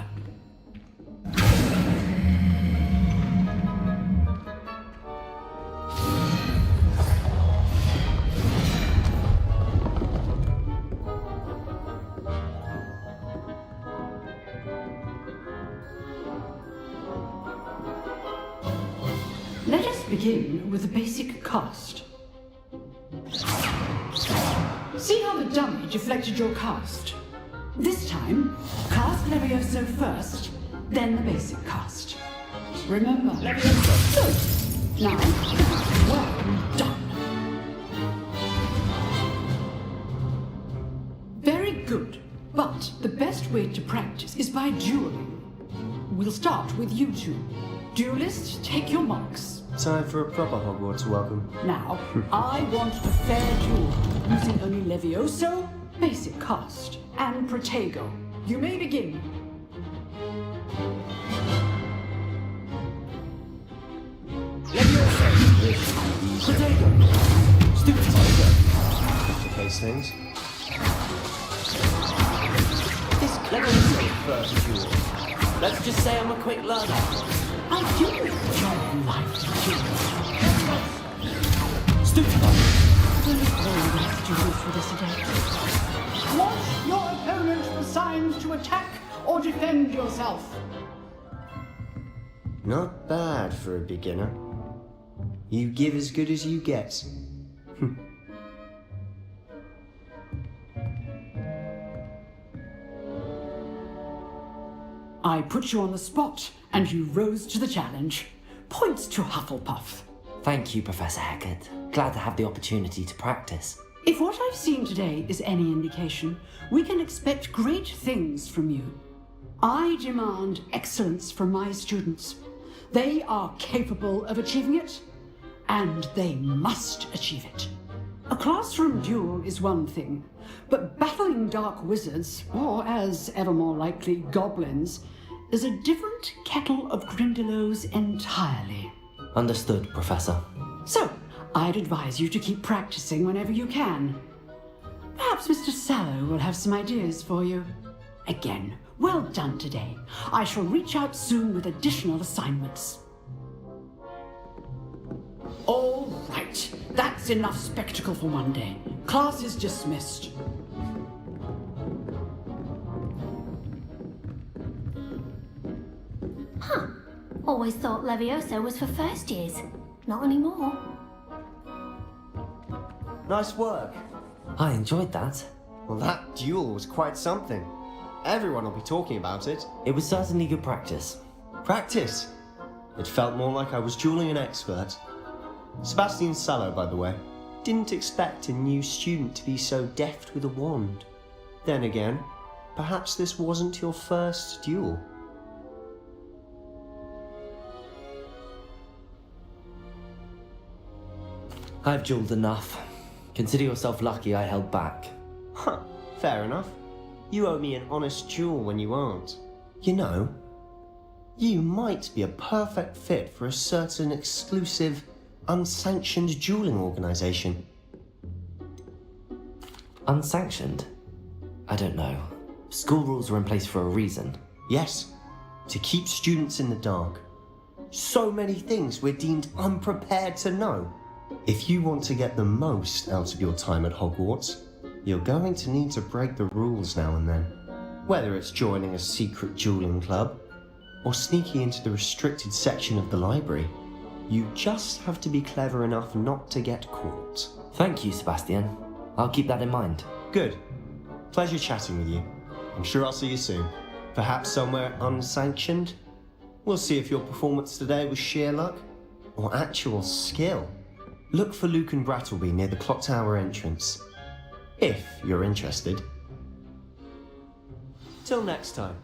Let us begin with the basic cast. See how the dummy deflected your cast? This time, cast Levioso first, then the basic cast. Remember, Levioso. Good. Now, well done. Very good. But the best way to practice is by dueling. We'll start with you two. Duelists, take your marks. Time for a proper Hogwarts welcome. Now, I want a fair duel, using only Levioso, basic cast, and Protego. You may begin. Levioso! Protego! Stupid tiger! To face things. This Levioso first duel. Let's just say I'm a quick learner. I do enjoy life, Stupid. There is very less to do for this day. Want your opponent assigned to attack or defend yourself? Not bad for a beginner. You give as good as you get. I put you on the spot, and you rose to the challenge. Points to Hufflepuff. Thank you, Professor Hecat. Glad to have the opportunity to practice. If what I've seen today is any indication, we can expect great things from you. I demand excellence from my students. They are capable of achieving it, and they must achieve it. A classroom duel is one thing, but battling dark wizards, or as ever more likely, goblins, is a different kettle of Grindylows entirely. Understood, Professor. So, I'd advise you to keep practicing whenever you can. Perhaps Mr. Sallow will have some ideas for you. Again, well done today. I shall reach out soon with additional assignments. All right, that's enough spectacle for one day. Class is dismissed. Huh. Always thought Levioso was for first years. Not anymore. Nice work. I enjoyed that. Well, that duel was quite something. Everyone will be talking about it. It was certainly good practice. Practice? It felt more like I was dueling an expert. Sebastian Sallow, by the way. Didn't expect a new student to be so deft with a wand. Then again, perhaps this wasn't your first duel. I've duelled enough. Consider yourself lucky I held back. Huh, fair enough. You owe me an honest duel when you aren't. You know, you might be a perfect fit for a certain exclusive, unsanctioned dueling organization. Unsanctioned? I don't know. School rules are in place for a reason. Yes, to keep students in the dark. So many things we're deemed unprepared to know. If you want to get the most out of your time at Hogwarts, you're going to need to break the rules now and then. Whether it's joining a secret dueling club, or sneaking into the restricted section of the library, you just have to be clever enough not to get caught. Thank you, Sebastian. I'll keep that in mind. Good. Pleasure chatting with you. I'm sure I'll see you soon. Perhaps somewhere unsanctioned? We'll see if your performance today was sheer luck, or actual skill. Look for Luke and Brattleby near the clock tower entrance. If you're interested. Till next time.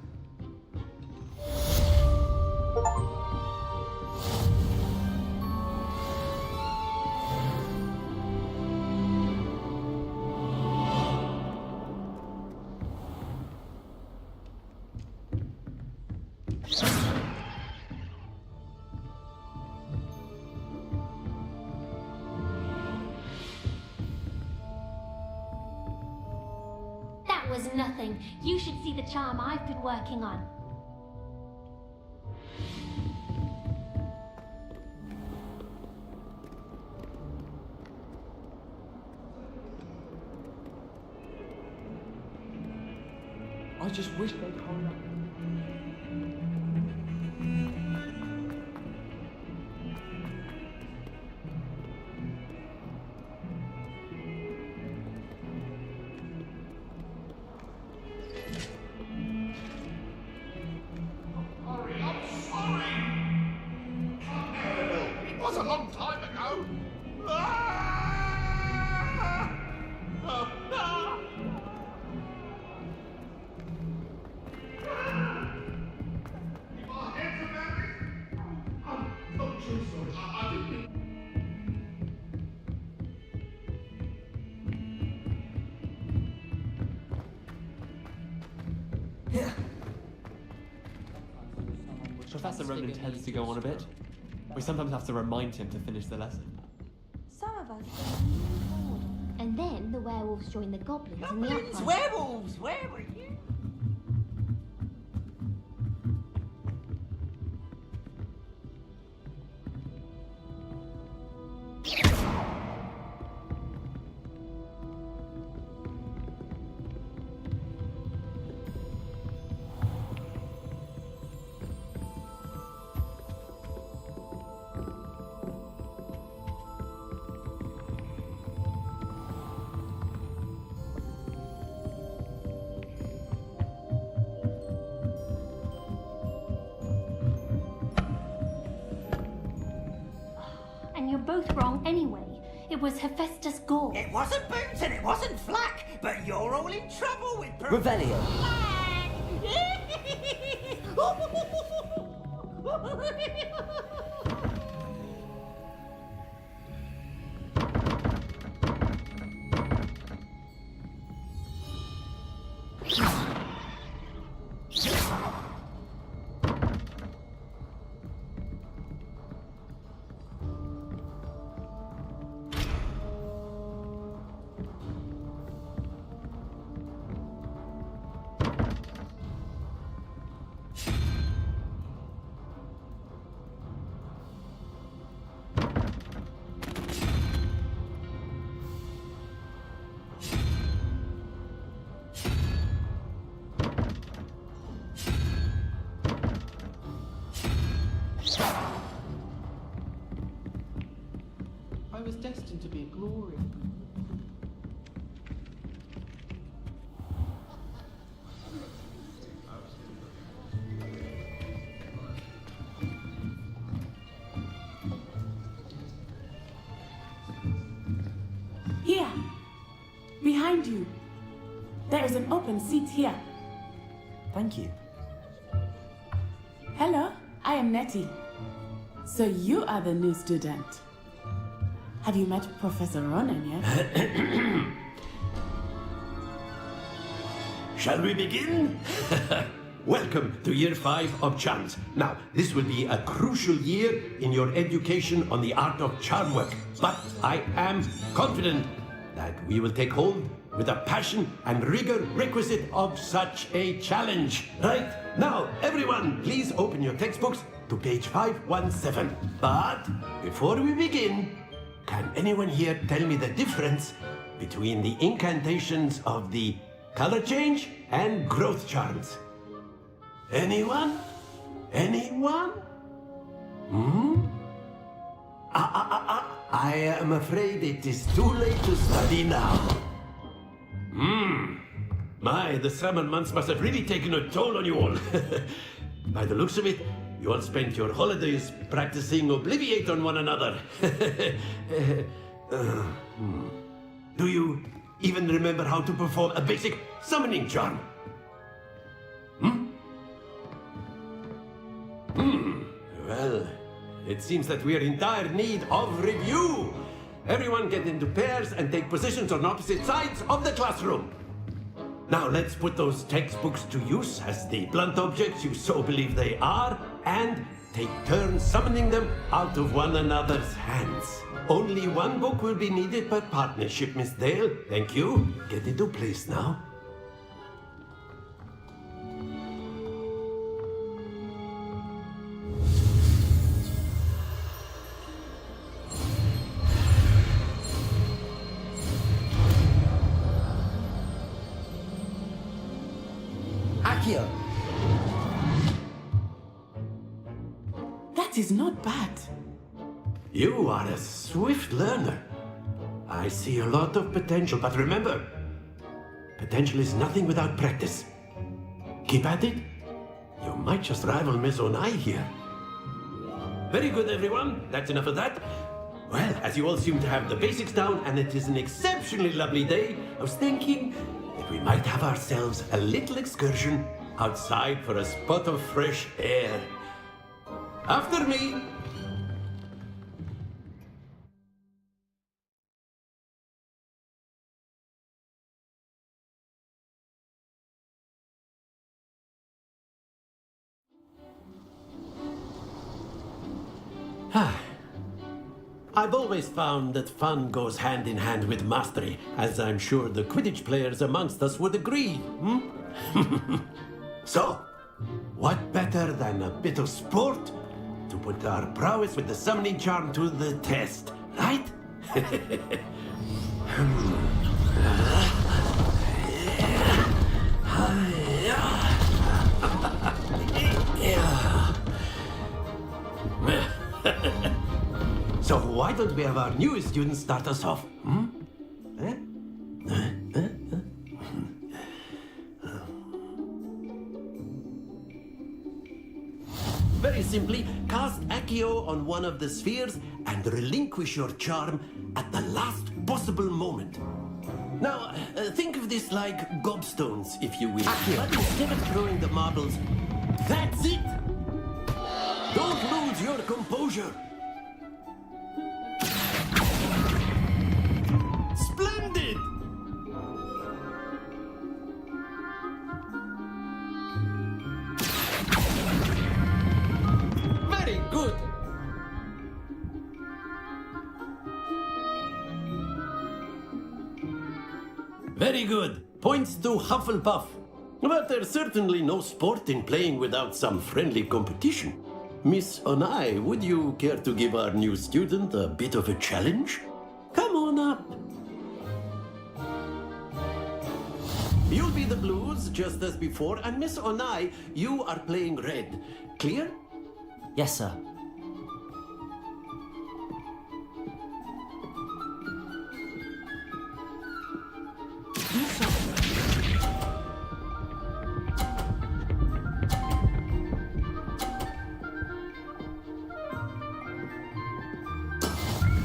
That was nothing. then, you should see the charm I've been working on. I just wish they'd hurry up. It was a long time ago. Professor Ronan tends to go on a bit. We sometimes have to remind him to finish the lesson. Some of us. And then the werewolves join the goblins in the Goblins, upright. werewolves, where were you? And you're both wrong anyway. It was Hephaestus Gore. It wasn't Boots and it wasn't Flack, but you're all in trouble with... Revelio. I was destined to be a glory. Here, behind you. There is an open seat here. Thank you. Hello, I am Nettie. So you are the new student. Have you met Professor Ronan yet? Shall we begin? Welcome to Year 5 of Charms. Now, this will be a crucial year in your education on the art of charm work, but I am confident that we will take hold with the passion and rigor requisite of such a challenge. Right, now, everyone, please open your textbooks to page 517. But before we begin, can anyone here tell me the difference between the incantations of the color change and growth charms? Anyone? Anyone? I am afraid it is too late to study now. My, the summer months must have really taken a toll on you all. By the looks of it, you all spent your holidays practicing Obliviate on one another. Do you even remember how to perform a basic summoning charm? Well, it seems that we are in dire need of review. Everyone get into pairs and take positions on opposite sides of the classroom. Now let's put those textbooks to use as the blunt objects you so believe they are, and take turns summoning them out of one another's hands. Only one book will be needed per partnership, Miss Dale. Thank you. Get into place now. Akio! That is not bad. You are a swift learner. I see a lot of potential, but remember, potential is nothing without practice. Keep at it. You might just rival Miss Onai here. Very good, everyone. That's enough of that. Well, as you all seem to have the basics down, and it is an exceptionally lovely day, I was thinking that we might have ourselves a little excursion outside for a spot of fresh air. After me. I've always found that fun goes hand in hand with mastery, as I'm sure the Quidditch players amongst us would agree. So, what better than a bit of sport to put our prowess with the summoning charm to the test, right? So why don't we have our newest student start us off? Very simply, cast Accio on one of the spheres and relinquish your charm at the last possible moment. Now, think of this like gobstones, if you will. Accio. But instead of throwing the marbles, that's it! Don't lose your composure! Splendid! Very good! Very good. Points to Hufflepuff. But there's certainly no sport in playing without some friendly competition. Miss Onai, would you care to give our new student a bit of a challenge? Come on up. You'll be the blues, just as before, and Miss Onai, you are playing red. Clear? Yes, sir.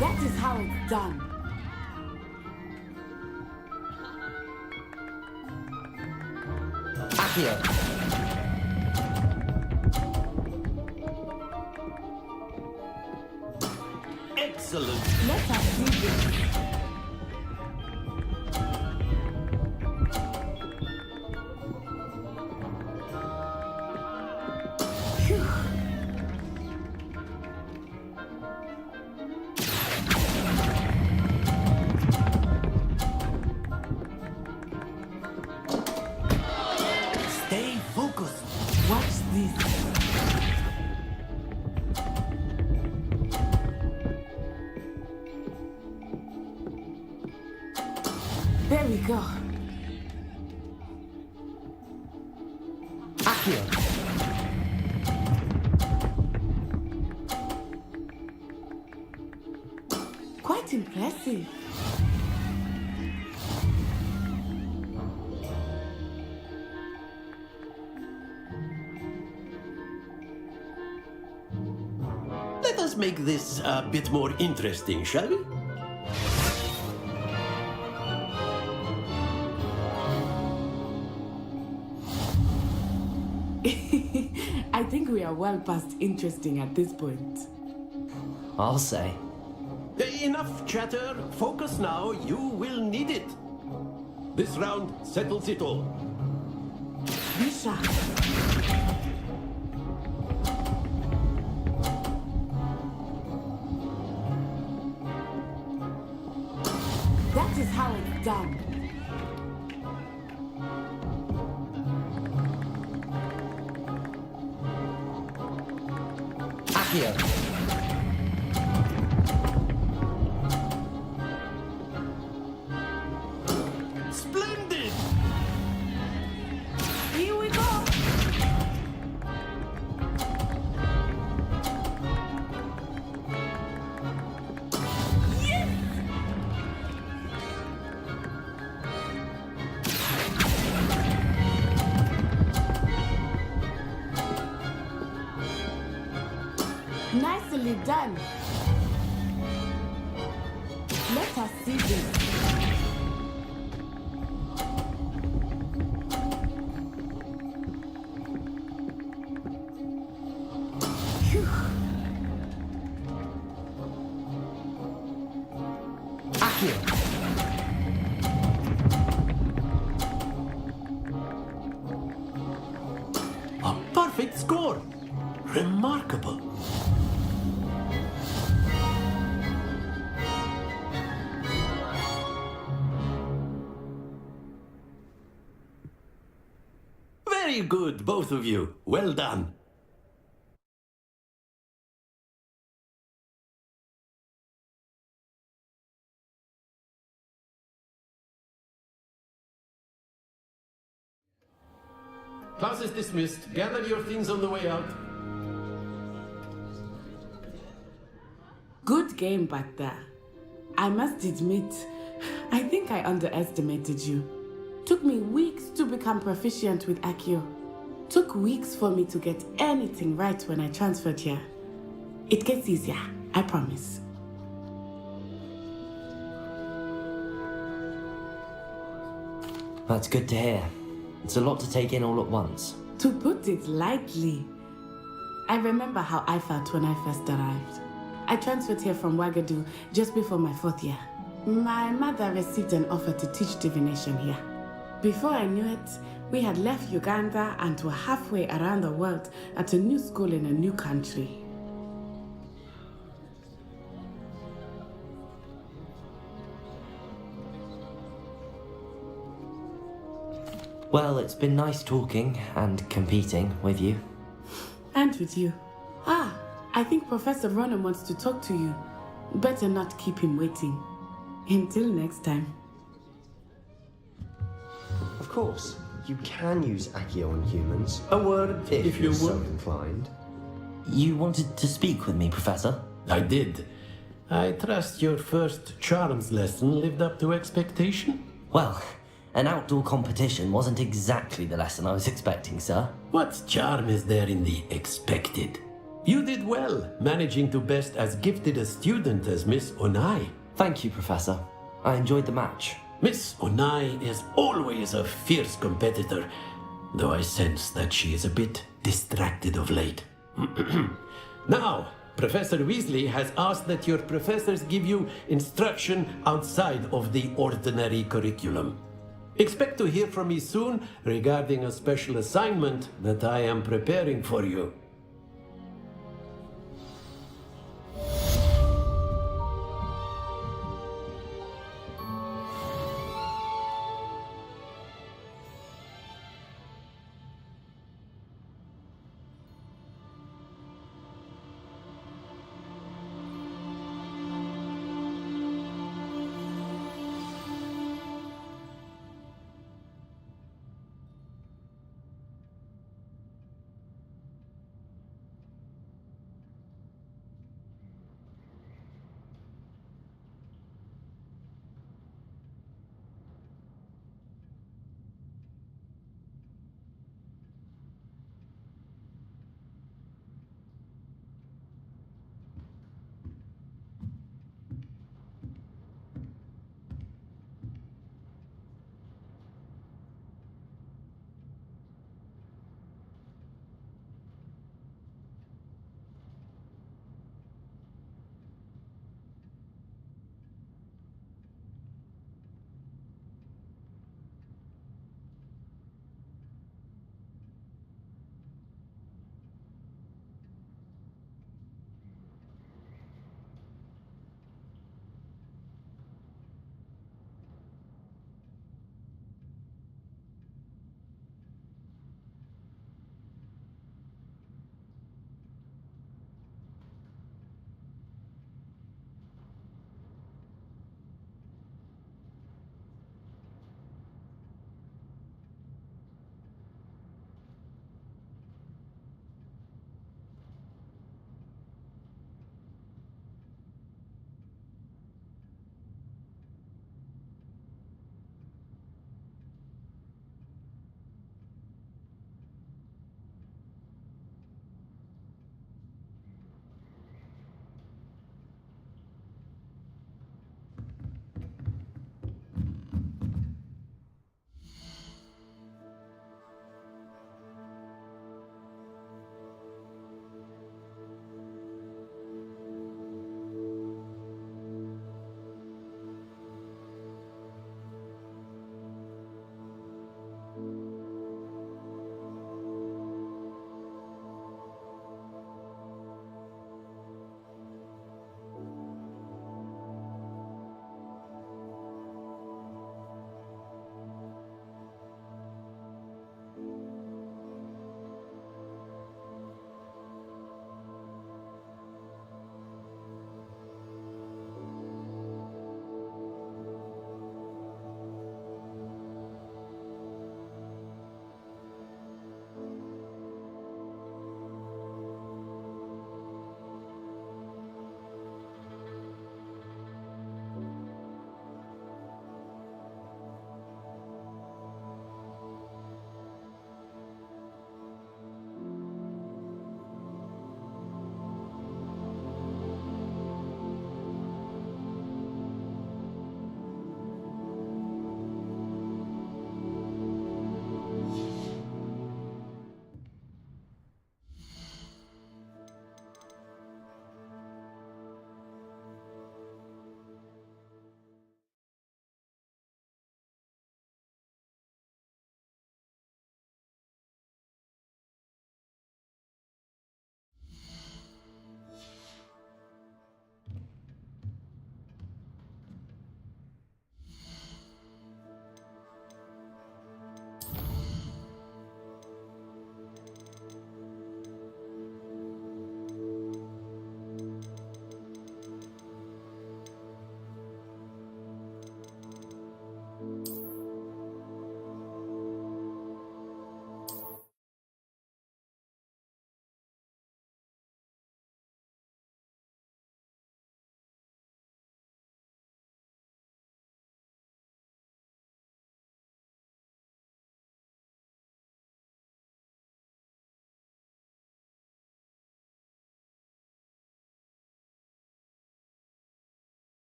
That is how it's done. Accio. Excellent. Let us do this. Stay focused. Watch this. There we go. Accio. Quite impressive. Let us make this a bit more interesting, shall we? I think we are well past interesting at this point. I'll say. Enough chatter. Focus now. You will need it. This round settles it all. Be sharp. That is how it's done. Accio. Splendid! Here we go. Nicely done. Let us see this. A perfect score! Remarkable. Very good, both of you. Well done. Class is dismissed. Gather your things on the way out. Good game back there. I must admit, I think I underestimated you. Took me weeks to become proficient with Accio. Took weeks for me to get anything right when I transferred here. It gets easier, I promise. That's good to hear. It's a lot to take in all at once. To put it lightly, I remember how I felt when I first arrived. I transferred here from Wagadu just before my 4th year. My mother received an offer to teach divination here. Before I knew it, we had left Uganda and were halfway around the world at a new school in a new country. Well, it's been nice talking and competing with you. And with you. Ah, I think Professor Ronan wants to talk to you. Better not keep him waiting. Until next time. Of course, you can use Accio on humans. A word if you're so inclined. You wanted to speak with me, Professor? I did. I trust your first charms lesson lived up to expectation? Well, an outdoor competition wasn't exactly the lesson I was expecting, sir. What charm is there in the expected? You did well, managing to best as gifted a student as Miss Onai. Thank you, Professor. I enjoyed the match. Miss Onai is always a fierce competitor, though I sense that she is a bit distracted of late. Now, Professor Weasley has asked that your professors give you instruction outside of the ordinary curriculum. Expect to hear from me soon regarding a special assignment that I am preparing for you.